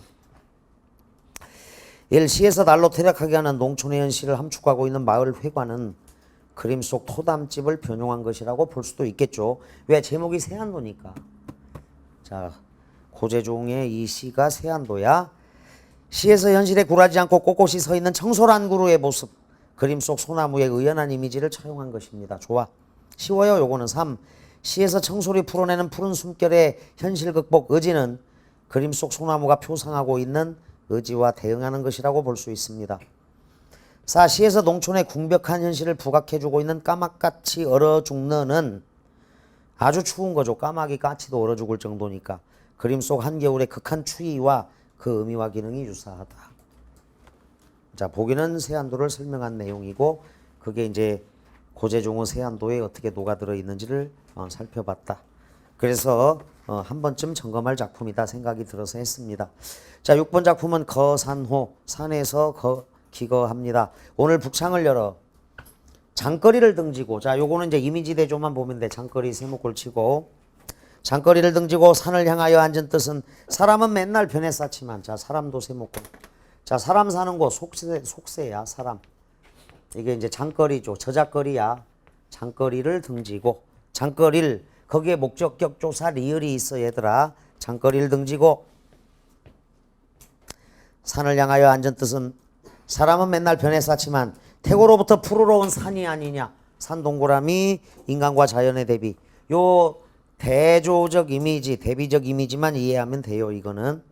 시에서 날로 퇴락하게 하는 농촌의 현실을 함축하고 있는 마을 회관은 그림 속 토담집을 변용한 것이라고 볼 수도 있겠죠. 왜? 제목이 세안도니까. 자, 고재종의 이 시가 세안도야. 시에서 현실에 굴하지 않고 꼿꼿이 서 있는 청솔한 구루의 모습. 그림 속 소나무의 의연한 이미지를 차용한 것입니다. 좋아. 쉬워요. 요거는 3. 시에서 청솔이 풀어내는 푸른 숨결의 현실 극복 의지는 그림 속 소나무가 표상하고 있는 의지와 대응하는 것이라고 볼 수 있습니다. 4. 시에서 농촌의 궁벽한 현실을 부각해주고 있는 까맣같이 얼어 죽는은 아주 추운 거죠. 까마귀 까치도 얼어 죽을 정도니까. 그림 속 한겨울의 극한 추위와 그 의미와 기능이 유사하다. 자, 보기는 세안도를 설명한 내용이고 그게 이제 고재종의 세안도에 어떻게 녹아들어 있는지를 살펴봤다. 그래서 한 번쯤 점검할 작품이다 생각이 들어서 했습니다. 자, 6번 작품은 거산호, 산에서 기거합니다. 오늘 북창을 열어. 장거리를 등지고, 자, 요거는 이제 이미지 대조만 보면 돼. 장거리 세모꼴 치고, 장거리를 등지고 산을 향하여 앉은 뜻은 사람은 맨날 변에 쌓지만, 자, 사람도 세모꼴. 자, 사람 사는 곳 속세야, 사람. 이게 이제 장거리죠. 저작거리야. 장거리를 등지고, 장거리를, 거기에 목적격 조사 리을이 있어, 얘들아. 장거리를 등지고, 산을 향하여 앉은 뜻은 사람은 맨날 변에 쌓지만 태고로부터 푸르러 온 산이 아니냐. 산 동그라미 인간과 자연의 대비. 요 대조적 이미지, 대비적 이미지만 이해하면 돼요. 이거는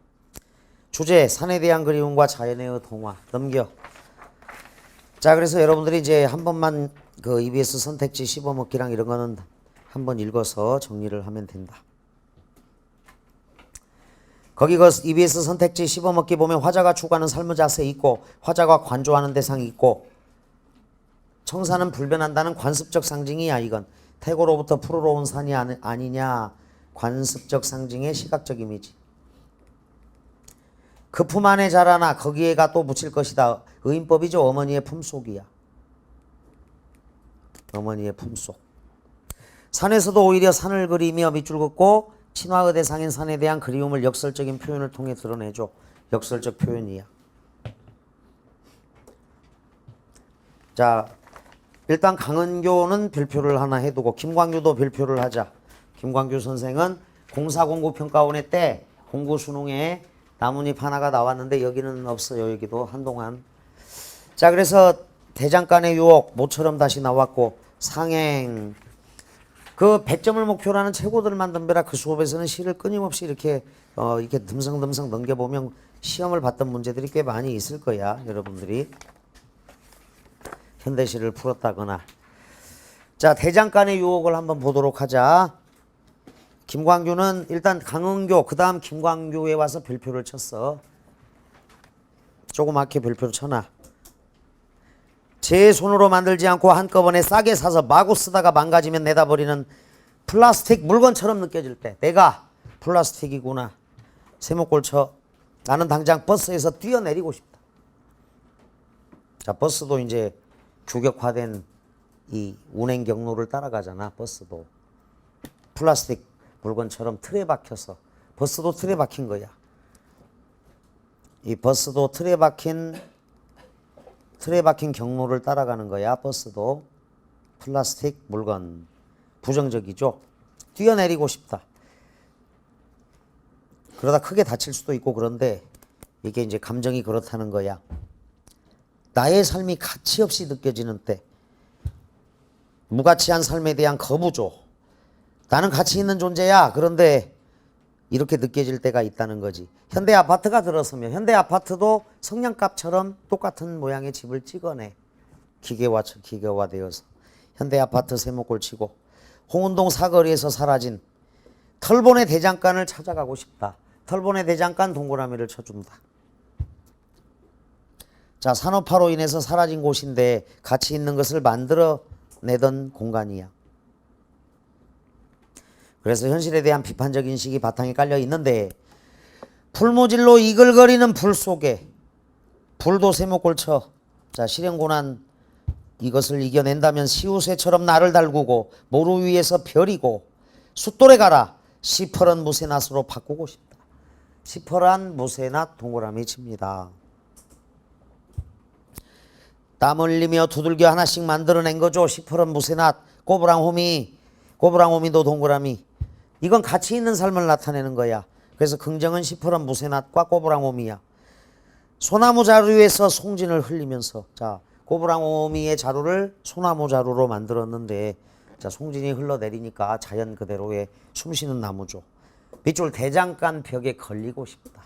주제 산에 대한 그리움과 자연의 동화. 넘겨. 자, 그래서 여러분들이 이제 한 번만 그 EBS 선택지 씹어먹기랑 이런 거는 한번 읽어서 정리를 하면 된다. 거기 그 EBS 선택지 씹어먹기 보면 화자가 추구하는 삶의 자세 있고, 화자가 관조하는 대상이 있고, 청사는 불변한다는 관습적 상징이야. 이건 태고로부터 푸르러 온 산이 아니냐. 관습적 상징의 시각적 이미지. 그 품 안에 자라나 거기에가 또 묻힐 것이다. 의인법이죠. 어머니의 품속이야. 어머니의 품속. 산에서도 오히려 산을 그리며 밑줄 긋고 친화의 대상인 산에 대한 그리움을 역설적인 표현을 통해 드러내죠. 역설적 표현이야. 자, 일단 강은교는 별표를 하나 해두고 김광규도 별표를 하자. 김광규 선생은 공사공구평가원회 때 공구 수능에 나뭇잎 하나가 나왔는데 여기는 없어요. 여기도 한동안. 자, 그래서 대장간의 유혹 모처럼 다시 나왔고, 상행, 그 100점을 목표로 하는 최고들만 덤벼라. 그 수업에서는 시를 끊임없이 이렇게 이렇게 듬성듬성 넘겨보면 시험을 봤던 문제들이 꽤 많이 있을 거야. 여러분들이 현대시를 풀었다거나. 자, 대장간의 유혹을 한번 보도록 하자. 김광규는 일단 강은교, 그 다음 김광규에 와서 별표를 쳤어. 조그맣게 별표를 쳐놔. 제 손으로 만들지 않고 한꺼번에 싸게 사서 마구 쓰다가 망가지면 내다버리는 플라스틱 물건처럼 느껴질 때 내가 플라스틱이구나. 세모꼴 쳐. 나는 당장 버스에서 뛰어내리고 싶다. 자, 버스도 이제 규격화된 이 운행 경로를 따라가잖아. 버스도 플라스틱 물건처럼 틀에 박혀서. 버스도 틀에 박힌 거야. 이 버스도 틀에 박힌 경로를 따라가는 거야. 버스도 플라스틱 물건. 부정적이죠. 뛰어내리고 싶다. 그러다 크게 다칠 수도 있고. 그런데 이게 이제 감정이 그렇다는 거야. 나의 삶이 가치 없이 느껴지는 때, 무가치한 삶에 대한 거부죠. 나는 가치 있는 존재야. 그런데 이렇게 느껴질 때가 있다는 거지. 현대 아파트가 들어서면 현대 아파트도 성냥갑처럼 똑같은 모양의 집을 찍어내. 기계화되어서. 현대 아파트 세모꼴 치고 홍은동 사거리에서 사라진 털보네 대장간을 찾아가고 싶다. 털보네 대장간 동그라미를 쳐준다. 자, 산업화로 인해서 사라진 곳인데 가치 있는 것을 만들어내던 공간이야. 그래서 현실에 대한 비판적 인식이 바탕에 깔려 있는데, 풀무질로 이글거리는 불 속에 불도 세모꼴 쳐. 자, 실현고난 이것을 이겨낸다면 시우새처럼 나를 달구고 모루 위에서 별이고 숫돌에 가라. 시퍼런 무쇠낫으로 바꾸고 싶다. 시퍼란 무쇠낫 동그라미 칩니다. 땀 흘리며 두들겨 하나씩 만들어낸 거죠. 시퍼런 무쇠낫. 꼬부랑호미도 동그라미. 이건 가치 있는 삶을 나타내는 거야. 그래서 긍정은 시퍼런 무쇠낫과 꼬부랑호미야. 소나무 자루에서 송진을 흘리면서, 자, 꼬부랑호미의 자루를 소나무 자루로 만들었는데, 자, 송진이 흘러내리니까 자연 그대로의 숨쉬는 나무죠. 밑줄 대장간 벽에 걸리고 싶다.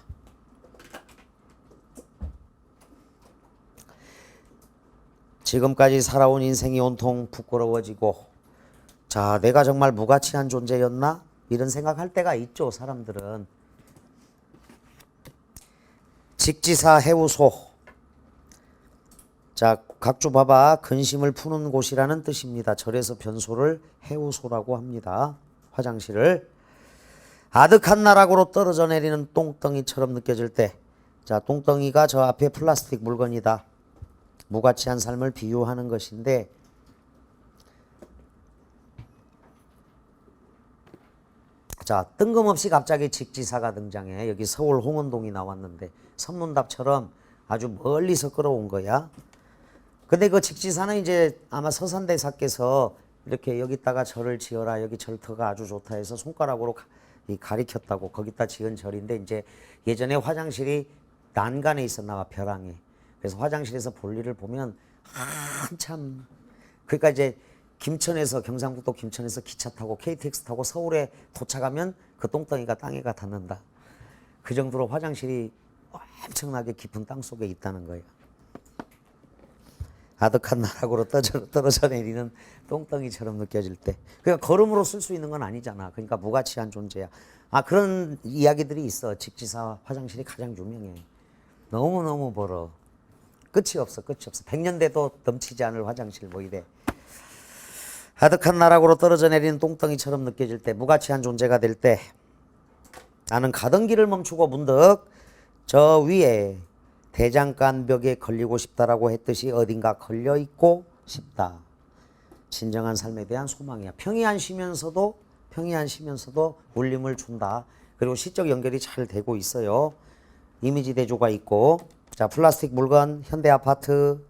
지금까지 살아온 인생이 온통 부끄러워지고, 자, 내가 정말 무가치한 존재였나? 이런 생각할 때가 있죠. 사람들은. 직지사 해우소. 자, 각주 봐봐. 근심을 푸는 곳이라는 뜻입니다. 절에서 변소를 해우소라고 합니다. 화장실을. 아득한 나락으로 떨어져 내리는 똥덩이처럼 느껴질 때, 자, 똥덩이가 저 앞에 플라스틱 물건이다. 무가치한 삶을 비유하는 것인데, 자, 뜬금없이 갑자기 직지사가 등장해. 여기 서울 홍은동이 나왔는데 선문답처럼 아주 멀리서 끌어온 거야. 근데 그 직지사는 이제 아마 서산대사께서 이렇게 여기다가 절을 지어라, 여기 절터가 아주 좋다 해서 손가락으로 가리켰다고 거기다 지은 절인데, 이제 예전에 화장실이 난간에 있었나 봐, 벼랑에. 그래서 화장실에서 볼일을 보면 한참, 그러니까 이제 김천에서, 경상북도 김천에서 기차 타고 KTX 타고 서울에 도착하면 그 똥덩이가 땅에가 닿는다. 그 정도로 화장실이 엄청나게 깊은 땅 속에 있다는 거예요. 아득한 나락으로 떨어져 내리는 똥덩이처럼 느껴질 때. 그러니까 걸음으로 쓸 수 있는 건 아니잖아. 그러니까 무가치한 존재야. 아, 그런 이야기들이 있어. 직지사 화장실이 가장 유명해. 너무너무 멀어. 끝이 없어. 100년 돼도 넘치지 않을 화장실 뭐 이래. 아득한 나락으로 떨어져 내리는 똥덩이처럼 느껴질 때, 무가치한 존재가 될 때, 나는 가던 길을 멈추고 문득 저 위에 대장간 벽에 걸리고 싶다라고 했듯이 어딘가 걸려있고 싶다. 진정한 삶에 대한 소망이야. 평이 안 쉬면서도 울림을 준다. 그리고 시적 연결이 잘 되고 있어요. 이미지 대조가 있고, 자, 플라스틱 물건, 현대 아파트,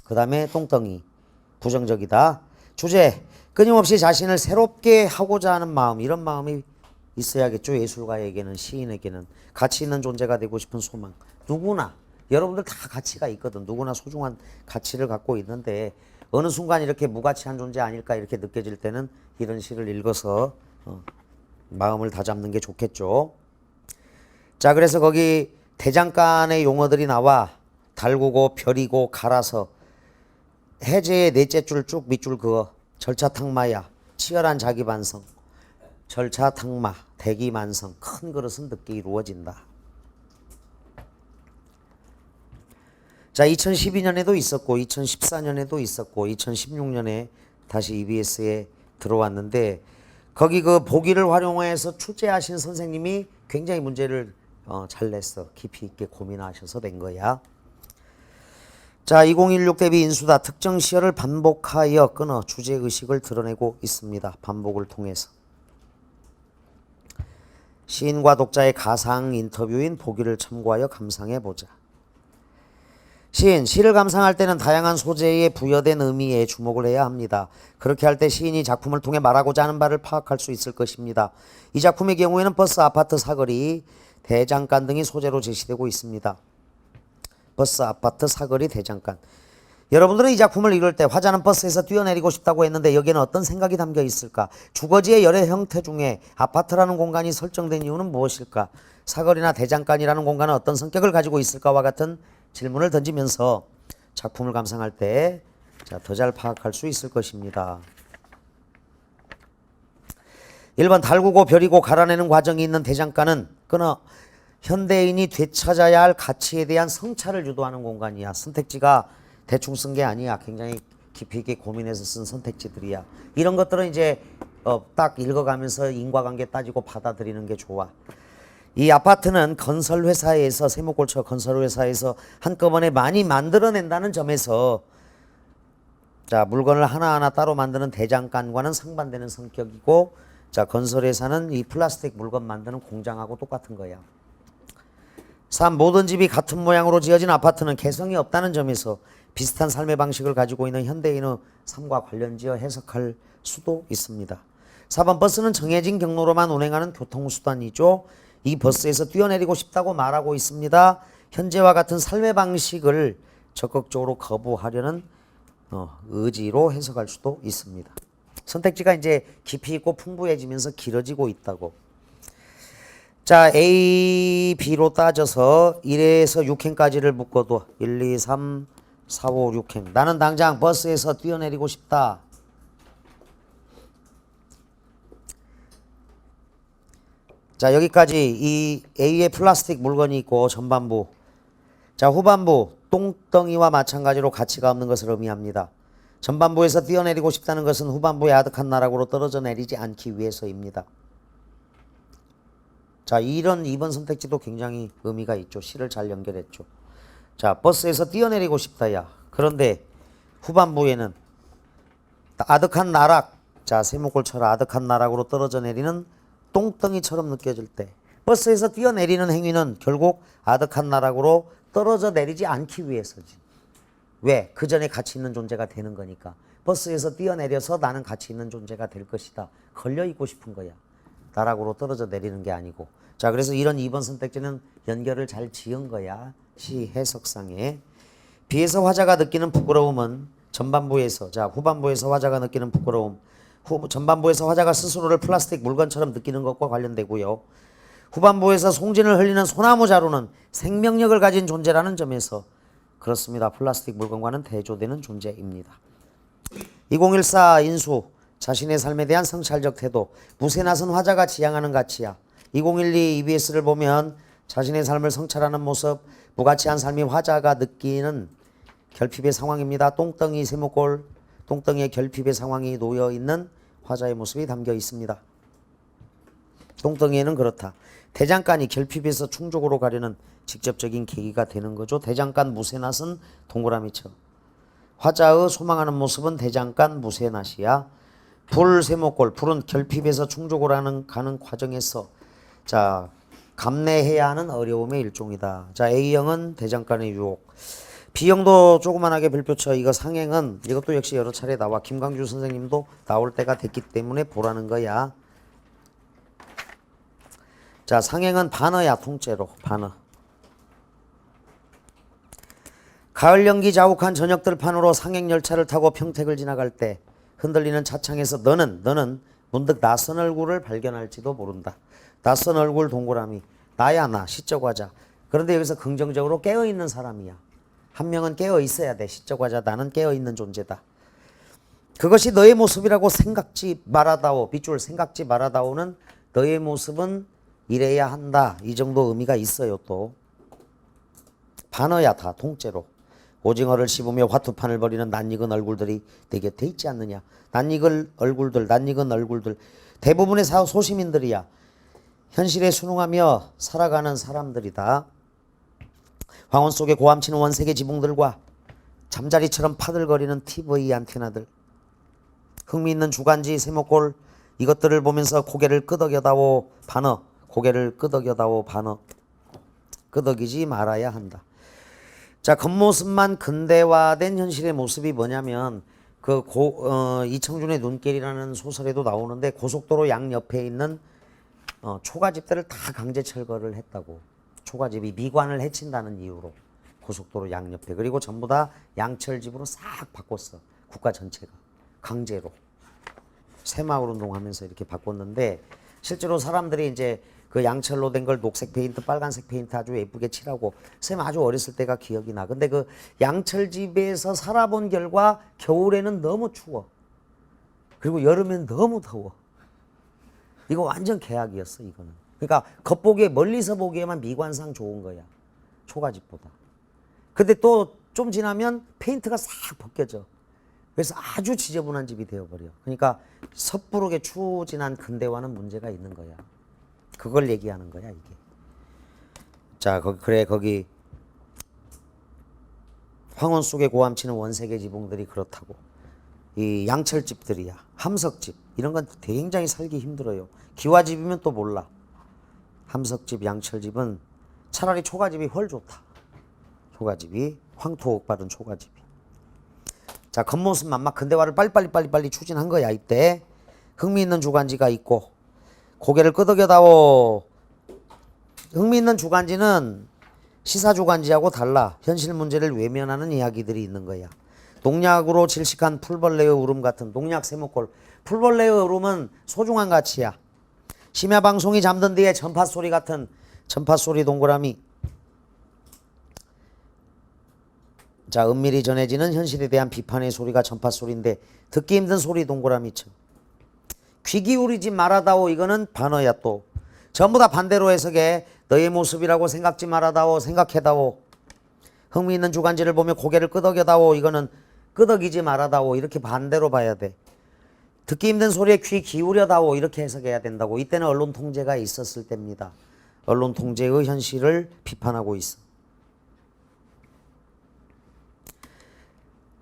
그 다음에 똥덩이. 부정적이다. 주제, 끊임없이 자신을 새롭게 하고자 하는 마음, 이런 마음이 있어야겠죠. 예술가에게는, 시인에게는. 가치 있는 존재가 되고 싶은 소망. 누구나, 여러분들 다 가치가 있거든. 누구나 소중한 가치를 갖고 있는데 어느 순간 이렇게 무가치한 존재 아닐까 이렇게 느껴질 때는 이런 시를 읽어서 마음을 다잡는 게 좋겠죠. 자, 그래서 거기 대장간의 용어들이 나와. 달구고 벼리고 갈아서, 해제의 넷째 줄 쭉 밑줄 그어. 절차탕마야. 치열한 자기반성. 절차탕마, 대기만성. 큰 그릇은 늦게 이루어진다. 자, 2012년에도 있었고 2014년에도 있었고 2016년에 다시 EBS에 들어왔는데, 거기 그 보기를 활용해서 출제하신 선생님이 굉장히 문제를 잘 냈어. 깊이 있게 고민하셔서 낸 거야. 자, 2016 대비 인수다. 특정 시어를 반복하여 끊어 주제의식을 드러내고 있습니다. 반복을 통해서. 시인과 독자의 가상 인터뷰인 보기를 참고하여 감상해보자. 시인, 시를 감상할 때는 다양한 소재에 부여된 의미에 주목을 해야 합니다. 그렇게 할 때 시인이 작품을 통해 말하고자 하는 바를 파악할 수 있을 것입니다. 이 작품의 경우에는 버스, 아파트, 사거리, 대장간 등이 소재로 제시되고 있습니다. 버스, 아파트, 사거리, 대장간. 여러분들은 이 작품을 읽을 때 화자는 버스에서 뛰어내리고 싶다고 했는데 여기에는 어떤 생각이 담겨 있을까? 주거지의 여러 형태 중에 아파트라는 공간이 설정된 이유는 무엇일까? 사거리나 대장간이라는 공간은 어떤 성격을 가지고 있을까와 같은 질문을 던지면서 작품을 감상할 때 더 잘 파악할 수 있을 것입니다. 1번, 달구고 벼리고 갈아내는 과정이 있는 대장간은 끊어 현대인이 되찾아야 할 가치에 대한 성찰을 유도하는 공간이야. 선택지가 대충 쓴 게 아니야. 굉장히 깊이 있게 고민해서 쓴 선택지들이야. 이런 것들은 이제 딱 읽어가면서 인과관계 따지고 받아들이는 게 좋아. 이 아파트는 건설회사에서, 세무골처 건설회사에서 한꺼번에 많이 만들어낸다는 점에서, 자, 물건을 하나하나 따로 만드는 대장간과는 상반되는 성격이고, 자, 건설회사는 이 플라스틱 물건 만드는 공장하고 똑같은 거야. 3. 모든 집이 같은 모양으로 지어진 아파트는 개성이 없다는 점에서 비슷한 삶의 방식을 가지고 있는 현대인의 삶과 관련지어 해석할 수도 있습니다. 4번, 버스는 정해진 경로로만 운행하는 교통수단이죠. 이 버스에서 뛰어내리고 싶다고 말하고 있습니다. 현재와 같은 삶의 방식을 적극적으로 거부하려는 의지로 해석할 수도 있습니다. 선택지가 이제 깊이 있고 풍부해지면서 길어지고 있다고. 자, A, B로 따져서 1에서 6행까지를 묶어도 1, 2, 3, 4, 5, 6행. 나는 당장 버스에서 뛰어내리고 싶다. 자, 여기까지 이 A의 플라스틱 물건이 있고 전반부. 자, 후반부. 똥덩이와 마찬가지로 가치가 없는 것을 의미합니다. 전반부에서 뛰어내리고 싶다는 것은 후반부의 아득한 나락으로 떨어져 내리지 않기 위해서입니다. 자, 이런 2번 선택지도 굉장히 의미가 있죠. 시를 잘 연결했죠. 자, 버스에서 뛰어내리고 싶다야. 그런데 후반부에는 아득한 나락, 자, 세모골처럼 아득한 나락으로 떨어져 내리는 똥덩이처럼 느껴질 때 버스에서 뛰어내리는 행위는 결국 아득한 나락으로 떨어져 내리지 않기 위해서지. 왜? 그 전에 가치 있는 존재가 되는 거니까. 버스에서 뛰어내려서 나는 가치 있는 존재가 될 것이다. 걸려있고 싶은 거야. 나락으로 떨어져 내리는 게 아니고. 자, 그래서 이런 2번 선택지는 연결을 잘 지은 거야. 시 해석상에. 비에서 화자가 느끼는 부끄러움은 전반부에서, 자, 후반부에서 화자가 느끼는 부끄러움. 전반부에서 화자가 스스로를 플라스틱 물건처럼 느끼는 것과 관련되고요. 후반부에서 송진을 흘리는 소나무 자루는 생명력을 가진 존재라는 점에서 그렇습니다. 플라스틱 물건과는 대조되는 존재입니다. 2014 인수 자신의 삶에 대한 성찰적 태도 무쇠 나선 화자가 지향하는 가치야. 2012 EBS를 보면 자신의 삶을 성찰하는 모습 무가치한 삶이 화자가 느끼는 결핍의 상황입니다. 똥덩이 세모골 똥덩이의 결핍의 상황이 놓여있는 화자의 모습이 담겨 있습니다. 똥덩이에는 그렇다. 대장간이 결핍에서 충족으로 가려는 직접적인 계기가 되는 거죠. 대장간 무쇠낫은 동그라미쳐. 화자의 소망하는 모습은 대장간 무쇠낫이야. 불 세모골 불은 결핍에서 충족으로 가는 과정에서 자 감내해야 하는 어려움의 일종이다. 자 A형은 대장간의 유혹. B형도 조그만하게 별표쳐. 이거 상행은 이것도 역시 여러 차례 나와. 김광주 선생님도 나올 때가 됐기 때문에 보라는 거야. 자 상행은 반어야. 통째로 반어. 가을 연기 자욱한 저녁 들판으로 상행 열차를 타고 평택을 지나갈 때 흔들리는 차창에서 너는 문득 낯선 얼굴을 발견할지도 모른다. 낯선 얼굴 동그라미. 나야 나 시적 화자. 그런데 여기서 긍정적으로 깨어있는 사람이야. 한 명은 깨어 있어야 돼. 시적 화자. 나는 깨어 있는 존재다. 그것이 너의 모습이라고 생각지 말아다오. 빗줄 생각지 말아다오는 너의 모습은 이래야 한다. 이 정도 의미가 있어요. 또 반어야 다 통째로. 오징어를 씹으며 화투판을 벌이는 낯익은 얼굴들이 내 곁에 있지 않느냐. 낯익은 얼굴들 대부분의 소시민들이야. 현실에 순응하며 살아가는 사람들이다. 황혼 속에 고함치는 원색의 지붕들과 잠자리처럼 파들거리는 TV 안테나들, 흥미있는 주간지 세모골, 이것들을 보면서 고개를 끄덕여다오. 반어. 고개를 끄덕여다오. 반어. 끄덕이지 말아야 한다. 자, 겉모습만 근대화된 현실의 모습이 뭐냐면 이청준의 눈길이라는 소설에도 나오는데 고속도로 양옆에 있는 초가집들을 다 강제 철거를 했다고. 초가집이 미관을 해친다는 이유로 고속도로 양옆에. 그리고 전부 다 양철집으로 싹 바꿨어. 국가 전체가 강제로 새마을 운동하면서 이렇게 바꿨는데 실제로 사람들이 이제 그 양철로 된 걸 녹색 페인트, 빨간색 페인트 아주 예쁘게 칠하고 쌤 아주 어렸을 때가 기억이 나. 근데 그 양철집에서 살아본 결과 겨울에는 너무 추워. 그리고 여름엔 너무 더워. 이거 완전 계약이었어 이거는. 그러니까 겉보기에 멀리서 보기에만 미관상 좋은 거야. 초가집보다. 근데 또 좀 지나면 페인트가 싹 벗겨져. 그래서 아주 지저분한 집이 되어버려. 그러니까 섣부르게 추진한 근대화는 문제가 있는 거야. 그걸 얘기하는 거야 이게. 자 거기 황혼 속에 고함치는 원색의 지붕들이 그렇다고. 이 양철집들이야. 함석집 이런 건 굉장히 살기 힘들어요. 기와집이면 또 몰라. 함석집 양철집은 차라리 초가집이 훨 좋다. 초가집이 황토 바른 초가집이. 자 겉모습만 막 근대화를 빨리 추진한 거야. 이때 흥미있는 주간지가 있고 고개를 끄덕여다오. 흥미있는 주간지는 시사주간지하고 달라. 현실 문제를 외면하는 이야기들이 있는 거야. 농약으로 질식한 풀벌레의 울음 같은 농약 세모골. 풀벌레의 울음은 소중한 가치야. 심야방송이 잠든 뒤에 전파소리 같은 전파소리 동그라미. 자 은밀히 전해지는 현실에 대한 비판의 소리가 전파소리인데 듣기 힘든 소리 동그라미쳐. 귀 기울이지 말아다오. 이거는 반어야. 또 전부 다 반대로 해석해. 너의 모습이라고 생각지 말아다오. 생각해다오. 흥미있는 주간지를 보며 고개를 끄덕여다오. 이거는 끄덕이지 말아다오. 이렇게 반대로 봐야 돼. 듣기 힘든 소리에 귀 기울여다오. 이렇게 해석해야 된다고. 이때는 언론 통제가 있었을 때입니다. 언론 통제의 현실을 비판하고 있어.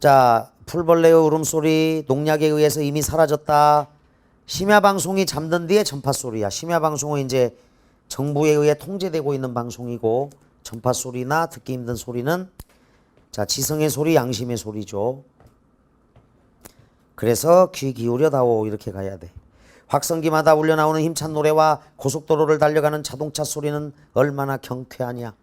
자, 풀벌레의 울음소리, 농약에 의해서 이미 사라졌다. 심야방송이 잠든 뒤에 전파소리야. 심야방송은 이제 정부에 의해 통제되고 있는 방송이고, 전파소리나 듣기 힘든 소리는 자, 지성의 소리, 양심의 소리죠. 그래서 귀 기울여다오 이렇게 가야 돼. 확성기마다 울려나오는 힘찬 노래와 고속도로를 달려가는 자동차 소리는 얼마나 경쾌하냐.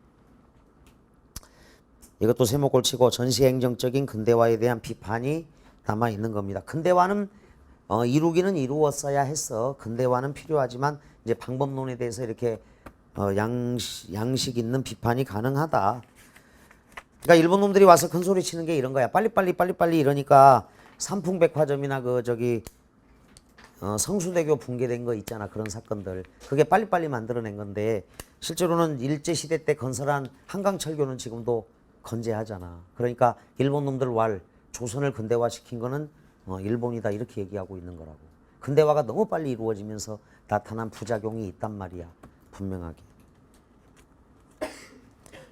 이것도 세모꼴치고 전시행정적인 근대화에 대한 비판이 남아 있는 겁니다. 근대화는 이루기는 이루었어야 했어. 근대화는 필요하지만 이제 방법론에 대해서 이렇게 양식 있는 비판이 가능하다. 그러니까 일본 놈들이 와서 큰 소리 치는 게 이런 거야. 빨리빨리 이러니까 삼풍백화점이나 성수대교 붕괴된 거 있잖아. 그런 사건들. 그게 빨리빨리 만들어낸 건데 실제로는 일제시대 때 건설한 한강철교는 지금도 건재하잖아. 그러니까 일본 놈들 조선을 근대화시킨 거는 일본이다 이렇게 얘기하고 있는 거라고. 근대화가 너무 빨리 이루어지면서 나타난 부작용이 있단 말이야. 분명하게.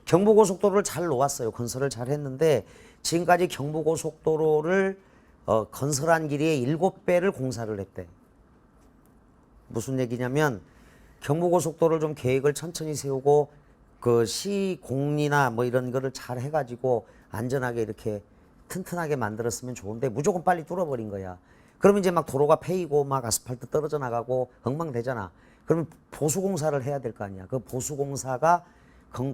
경부고속도로를 잘 놓았어요. 건설을 잘 했는데 지금까지 경부고속도로를 건설한 길이의 7배를 공사를 했대. 무슨 얘기냐면 경부고속도로를 좀 계획을 천천히 세우고 그 시공이나 뭐 이런 거를 잘 해가지고 안전하게 이렇게 튼튼하게 만들었으면 좋은데 무조건 빨리 뚫어버린 거야. 그러면 이제 막 도로가 패이고 막 아스팔트 떨어져 나가고 엉망되잖아. 그러면 보수공사를 해야 될 거 아니야. 그 보수공사가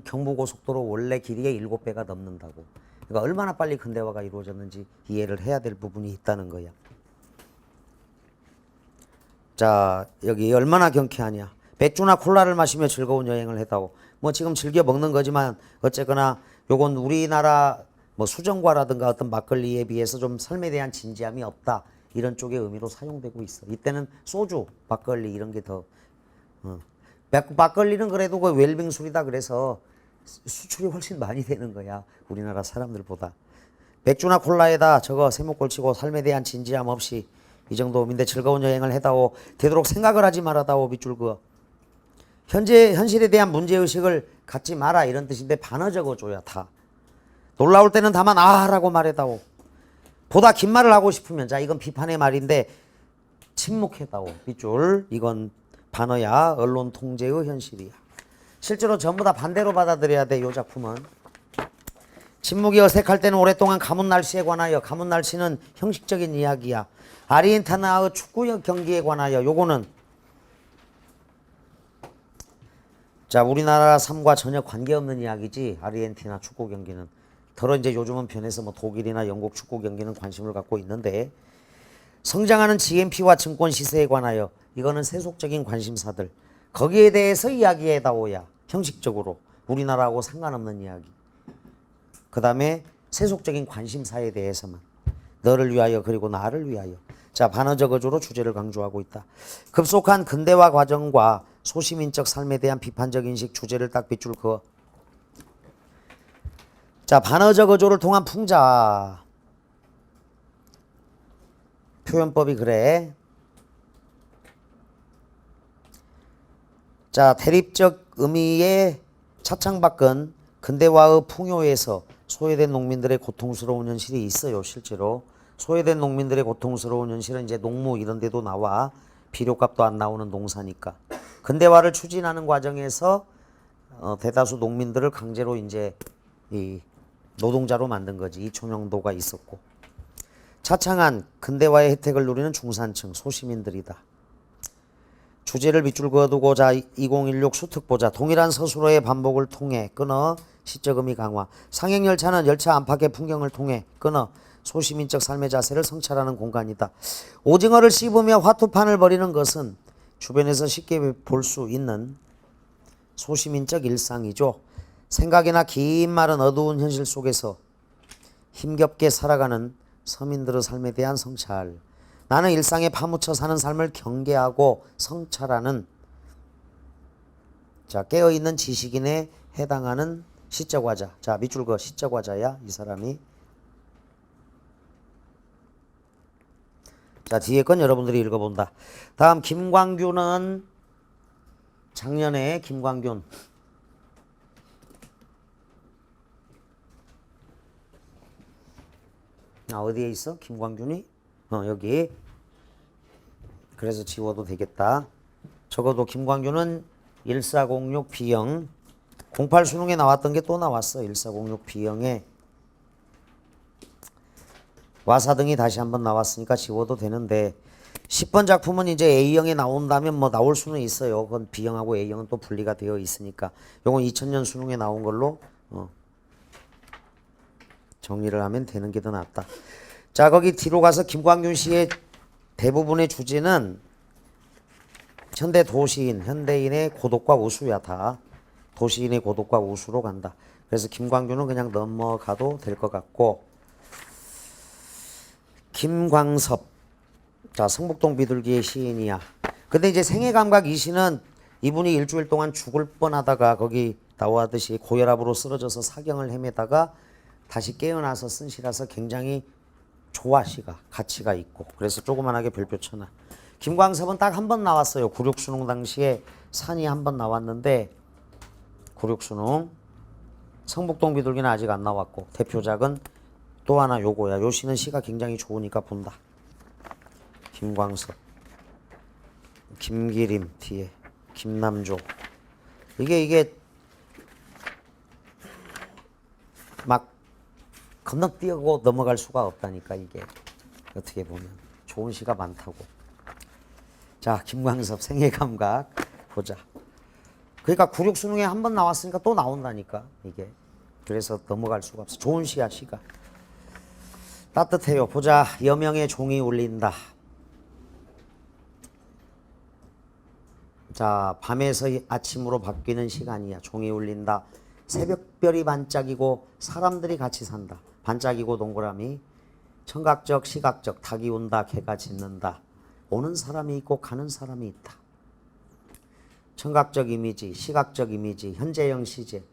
경부고속도로 원래 길이의 7배가 넘는다고. 그러니까 얼마나 빨리 근대화가 이루어졌는지 이해를 해야 될 부분이 있다는 거야. 자, 여기 얼마나 경쾌하냐. 맥주나 콜라를 마시며 즐거운 여행을 했다고. 뭐 지금 즐겨 먹는 거지만 어쨌거나 요건 우리나라 뭐 수정과라든가 어떤 막걸리에 비해서 좀 삶에 대한 진지함이 없다. 이런 쪽의 의미로 사용되고 있어. 이때는 소주, 막걸리 이런 게 더 막걸리는 그래도 그 웰빙 술이다 그래서 수출이 훨씬 많이 되는 거야. 우리나라 사람들보다. 맥주나 콜라에다 저거 세목골치고 삶에 대한 진지함 없이 이 정도인데 즐거운 여행을 해다오. 되도록 생각을 하지 말아다오. 밑줄 그어. 현실에 대한 문제의식을 갖지 마라 이런 뜻인데 반어 적어줘야 다. 놀라울 때는 다만 아라고 말해다오. 보다 긴 말을 하고 싶으면 자 이건 비판의 말인데 침묵해다오. 밑줄. 이건 반어야. 언론 통제의 현실이야. 실제로 전부 다 반대로 받아들여야 돼. 이 작품은. 침묵이 어색할 때는 오랫동안 가뭄 날씨에 관하여. 가뭄 날씨는 형식적인 이야기야. 아르헨티나의 축구 경기에 관하여. 요거는 자 우리나라 삶과 전혀 관계없는 이야기지. 아르헨티나 축구 경기는. 더러 이제 요즘은 변해서 뭐 독일이나 영국 축구 경기는 관심을 갖고 있는데 성장하는 GNP와 증권 시세에 관하여. 이거는 세속적인 관심사들. 거기에 대해서 이야기해다오야. 형식적으로. 우리나라하고 상관없는 이야기. 그 다음에 세속적인 관심사에 대해서만. 너를 위하여 그리고 나를 위하여. 자 반어적어조로 주제를 강조하고 있다. 급속한 근대화 과정과 소시민적 삶에 대한 비판적 인식 주제를 딱 밑줄 그어. 자 반어적어조를 통한 풍자. 표현법이 그래. 자 대립적 의미의 차창밖은 근대화의 풍요에서 소외된 농민들의 고통스러운 현실이 있어요. 실제로 소외된 농민들의 고통스러운 현실은 이제 농무 이런 데도 나와. 비료값도 안 나오는 농사니까. 근대화를 추진하는 과정에서 대다수 농민들을 강제로 이제 이 노동자로 만든 거지. 이촌용도가 있었고. 차창한 근대화의 혜택을 누리는 중산층 소시민들이다. 주제를 밑줄 그어두고 자 2016 수특보자. 동일한 서술어의 반복을 통해 끊어 시적 의미 강화. 상행열차는 열차 안팎의 풍경을 통해 끊어 소시민적 삶의 자세를 성찰하는 공간이다. 오징어를 씹으며 화투판을 벌이는 것은 주변에서 쉽게 볼 수 있는 소시민적 일상이죠. 생각이나 긴 말은 어두운 현실 속에서 힘겹게 살아가는 서민들의 삶에 대한 성찰. 나는 일상에 파묻혀 사는 삶을 경계하고 성찰하는 자 깨어있는 지식인에 해당하는 시적화자. 자 밑줄 그어. 시적화자야 이 사람이. 자 뒤에 건 여러분들이 읽어본다. 다음 김광균은 작년에 김광균 어디에 있어? 김광균이? 여기. 그래서 지워도 되겠다. 적어도 김광균은 1406 B형 08 수능에 나왔던 게 또 나왔어. 1406 B형에 와사등이 다시 한번 나왔으니까 지워도 되는데 10번 작품은 이제 A형에 나온다면 뭐 나올 수는 있어요. 그건 B형하고 A형은 또 분리가 되어 있으니까 요건 2000년 수능에 나온 걸로 정리를 하면 되는 게 더 낫다. 자, 거기 뒤로 가서 김광균 씨의 대부분의 주제는 현대 도시인, 현대인의 고독과 우수야. 다 도시인의 고독과 우수로 간다. 그래서 김광균은 그냥 넘어가도 될 것 같고, 김광섭, 자, 성북동 비둘기의 시인이야. 근데 이제 생애감각 이 시는 이분이 일주일 동안 죽을 뻔하다가 거기 나와듯이 고혈압으로 쓰러져서 사경을 헤매다가 다시 깨어나서 쓴 시라서 굉장히 좋아. 시가 가치가 있고, 그래서 조그만하게 별표 쳐놔. 김광섭은 딱 한 번 나왔어요. 96 수능 당시에 산이 한 번 나왔는데 96 수능. 성북동 비둘기는 아직 안 나왔고, 대표작은 또 하나 요거야. 요 시는 시가 굉장히 좋으니까 본다. 김광섭, 김기림 뒤에 김남조. 이게 막 건너뛰고 넘어갈 수가 없다니까. 이게 어떻게 보면 좋은 시가 많다고. 자, 김광섭 생애감각 보자. 그러니까 96 수능에 한 번 나왔으니까 또 나온다니까 이게. 그래서 넘어갈 수가 없어. 좋은 시야. 시가 따뜻해요. 보자. 여명의 종이 울린다. 자, 밤에서 아침으로 바뀌는 시간이야. 종이 울린다. 새벽별이 반짝이고 사람들이 같이 산다. 반짝이고 동그라미. 청각적, 시각적. 닭이 운다, 개가 짖는다. 오는 사람이 있고 가는 사람이 있다. 청각적 이미지, 시각적 이미지, 현재형 시제.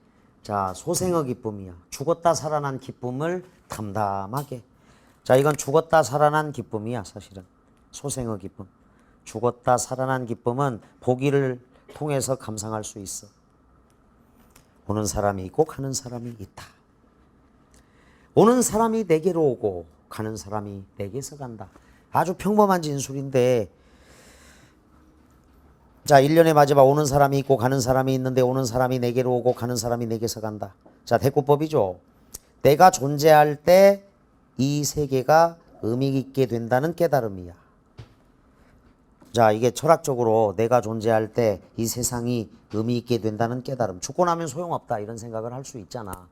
자, 소생의 기쁨이야. 죽었다 살아난 기쁨을 담담하게. 자, 이건 죽었다 살아난 기쁨이야. 사실은 소생의 기쁨. 죽었다 살아난 기쁨은 보기를 통해서 감상할 수 있어. 오는 사람이 있고 가는 사람이 있다. 오는 사람이 내게로 오고 가는 사람이 내게서 간다. 아주 평범한 진술인데, 자, 1년의 마지막 오는 사람이 있고 가는 사람이 있는데 오는 사람이 내게로 오고 가는 사람이 내게서 간다. 자, 대꾸법이죠. 내가 존재할 때 이 세계가 의미 있게 된다는 깨달음이야. 자, 이게 철학적으로 내가 존재할 때 이 세상이 의미 있게 된다는 깨달음. 죽고 나면 소용없다 이런 생각을 할 수 있잖아.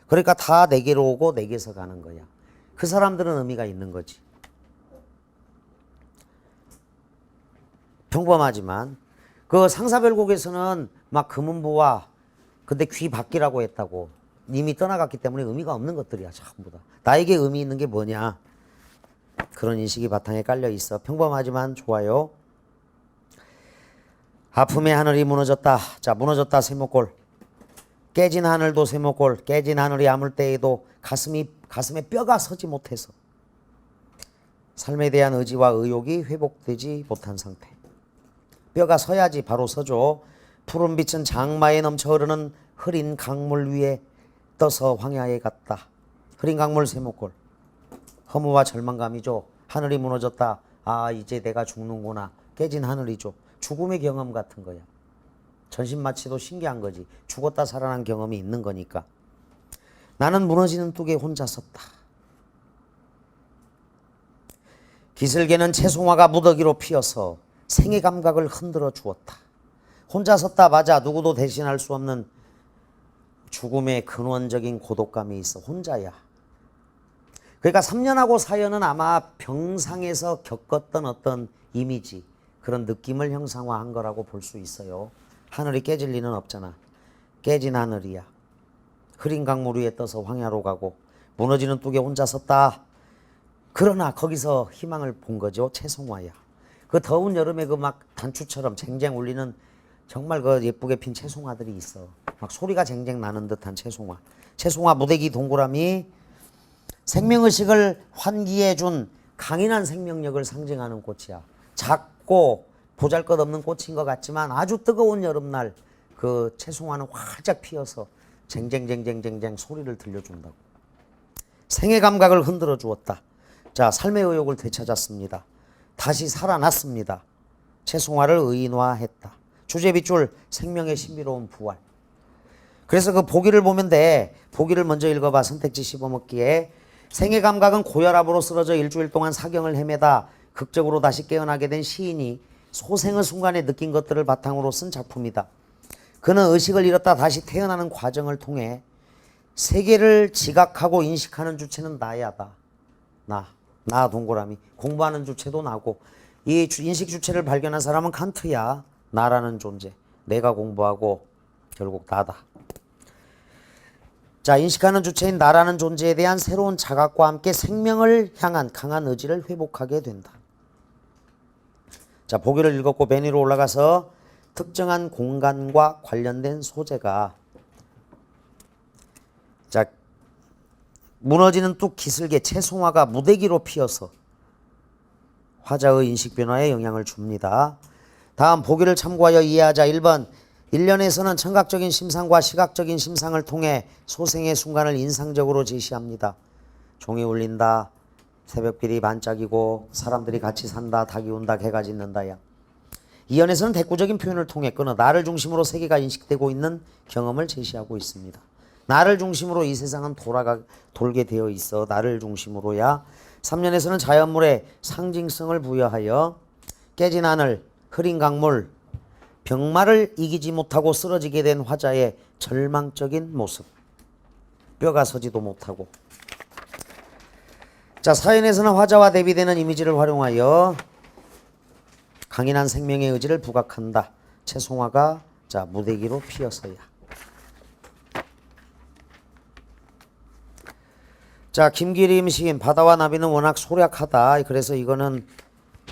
그러니까 다 내게로 오고 내게서 가는 거야. 그 사람들은 의미가 있는 거지. 평범하지만 그 상사별곡에서는 막 금은보화 근데 귀 밖이라고 했다고. 이미 떠나갔기 때문에 의미가 없는 것들이야. 전부 다. 나에게 의미 있는 게 뭐냐. 그런 인식이 바탕에 깔려 있어. 평범하지만 좋아요. 아픔의 하늘이 무너졌다. 자, 무너졌다 세모꼴. 깨진 하늘도 세모꼴. 깨진 하늘이 아물 때에도 가슴에 뼈가 서지 못해서 삶에 대한 의지와 의욕이 회복되지 못한 상태. 뼈가 서야지 바로 서죠. 푸른 빛은 장마에 넘쳐 흐르는 흐린 강물 위에 떠서 황야에 갔다. 흐린 강물 세모꼴. 허무와 절망감이죠. 하늘이 무너졌다. 아, 이제 내가 죽는구나. 깨진 하늘이죠. 죽음의 경험 같은 거야. 전신마취도 신기한 거지. 죽었다 살아난 경험이 있는 거니까. 나는 무너지는 뚝에 혼자 섰다. 기슭에는 채송화가 무더기로 피어서 생의 감각을 흔들어 주었다. 혼자 섰다. 맞아. 누구도 대신할 수 없는 죽음의 근원적인 고독감이 있어. 혼자야. 그러니까 3년하고 4년은 아마 병상에서 겪었던 어떤 이미지, 그런 느낌을 형상화한 거라고 볼 수 있어요. 하늘이 깨질 리는 없잖아. 깨진 하늘이야. 흐린 강물 위에 떠서 황야로 가고 무너지는 뚝에 혼자 섰다. 그러나 거기서 희망을 본 거죠. 채송화야. 그 더운 여름에 그 막 단추처럼 쟁쟁 울리는 정말 그 예쁘게 핀 채송화들이 있어. 막 소리가 쟁쟁 나는 듯한 채송화. 채송화 무대기 동그라미. 생명의식을 환기해 준 강인한 생명력을 상징하는 꽃이야. 작고 보잘것없는 꽃인 것 같지만 아주 뜨거운 여름날 그 채송화는 활짝 피어서 쟁쟁쟁쟁쟁쟁 소리를 들려준다고. 생의 감각을 흔들어 주었다. 자, 삶의 의욕을 되찾았습니다. 다시 살아났습니다. 채송화를 의인화했다. 주제 빗줄 생명의 신비로운 부활. 그래서 그 보기를 보면 돼. 보기를 먼저 읽어봐. 선택지 씹어먹기에 생의 감각은 고혈압으로 쓰러져 일주일 동안 사경을 헤매다 극적으로 다시 깨어나게 된 시인이 소생의 순간에 느낀 것들을 바탕으로 쓴 작품이다. 그는 의식을 잃었다 다시 태어나는 과정을 통해 세계를 지각하고 인식하는 주체는 나야다. 나 동그라미. 공부하는 주체도 나고 이 인식 주체를 발견한 사람은 칸트야. 나라는 존재. 내가 공부하고 결국 나다. 자, 인식하는 주체인 나라는 존재에 대한 새로운 자각과 함께 생명을 향한 강한 의지를 회복하게 된다. 자, 보기를 읽었고 맨 위로 올라가서 특정한 공간과 관련된 소재가 자, 무너지는 뚝 기슭에 채송화가 무대기로 피어서 화자의 인식 변화에 영향을 줍니다. 다음 보기를 참고하여 이해하자. 1번 일련에서는 청각적인 심상과 시각적인 심상을 통해 소생의 순간을 인상적으로 제시합니다. 종이 울린다. 새벽길이 반짝이고 사람들이 같이 산다. 닭이 운다. 개가 짖는다야. 이연에서는 대꾸적인 표현을 통해 끊어 나를 중심으로 세계가 인식되고 있는 경험을 제시하고 있습니다. 나를 중심으로 이 세상은 돌게 되어 있어. 나를 중심으로야. 3년에서는 자연물에 상징성을 부여하여 깨진 하늘, 흐린 강물, 병마를 이기지 못하고 쓰러지게 된 화자의 절망적인 모습. 뼈가 서지도 못하고. 자, 4연에서는 화자와 대비되는 이미지를 활용하여 강인한 생명의 의지를 부각한다. 채송화가 자 무대기로 피어서야. 자, 김기림 시인 바다와 나비는 워낙 소략하다. 그래서 이거는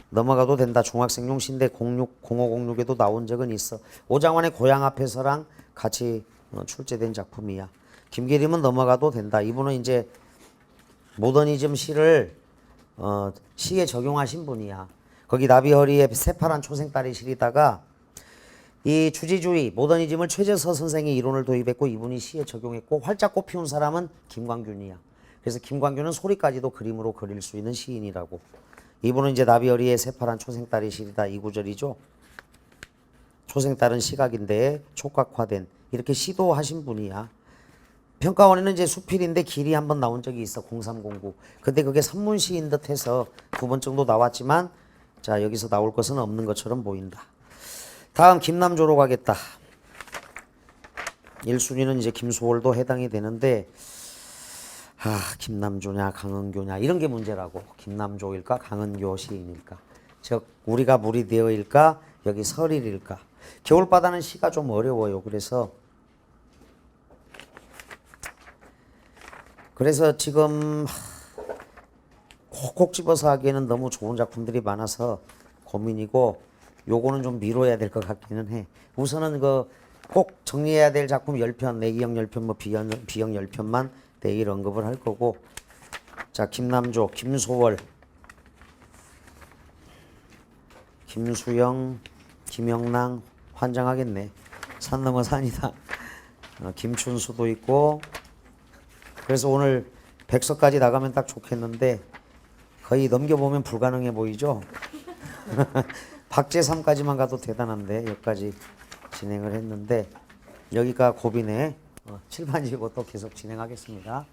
넘어가도 된다. 중학생용 신대 0506에도 나온 적은 있어. 오장환의 고향 앞에서랑 같이 출제된 작품이야. 김기림은 넘어가도 된다. 이분은 이제 모더니즘 시를 시에 적용하신 분이야. 거기 나비허리에 새파란 초생딸이 실리다가 이 주지주의 모더니즘을 최재서 선생이 이론을 도입했고 이분이 시에 적용했고 활짝 꽃피운 사람은 김광균이야. 그래서 김광균은 소리까지도 그림으로 그릴 수 있는 시인이라고. 이분은 이제 나비허리에 새파란 초생딸이 시리다 이 구절이죠. 초생딸은 시각인데 촉각화된 이렇게 시도하신 분이야. 평가원에는 이제 수필인데 길이 한번 나온 적이 있어. 0309. 근데 그게 산문시인 듯해서 2번 정도 나왔지만 자 여기서 나올 것은 없는 것처럼 보인다. 다음 김남조로 가겠다. 1순위는 이제 김소월도 해당이 되는데 김남조냐 강은교냐 이런 게 문제라고. 김남조일까 강은교 시인일까. 즉 우리가 물이 되어일까 여기 설일일까. 겨울바다는 시가 좀 어려워요. 그래서 지금 콕콕 집어서 하기에는 너무 좋은 작품들이 많아서 고민이고 요거는 좀 미뤄야 될 것 같기는 해. 우선은 꼭 정리해야 될 작품 10편, 내기형 10편, 뭐 비형 10편만 내일 언급을 할 거고. 자, 김남조, 김소월, 김수영, 김영랑 환장하겠네. 산 넘어 산이다. 김춘수도 있고. 그래서 오늘 백서까지 나가면 딱 좋겠는데 거의 넘겨보면 불가능해 보이죠. 박제3까지만 가도 대단한데 여기까지 진행을 했는데 여기가 고비네. 칠판지고 또 계속 진행하겠습니다.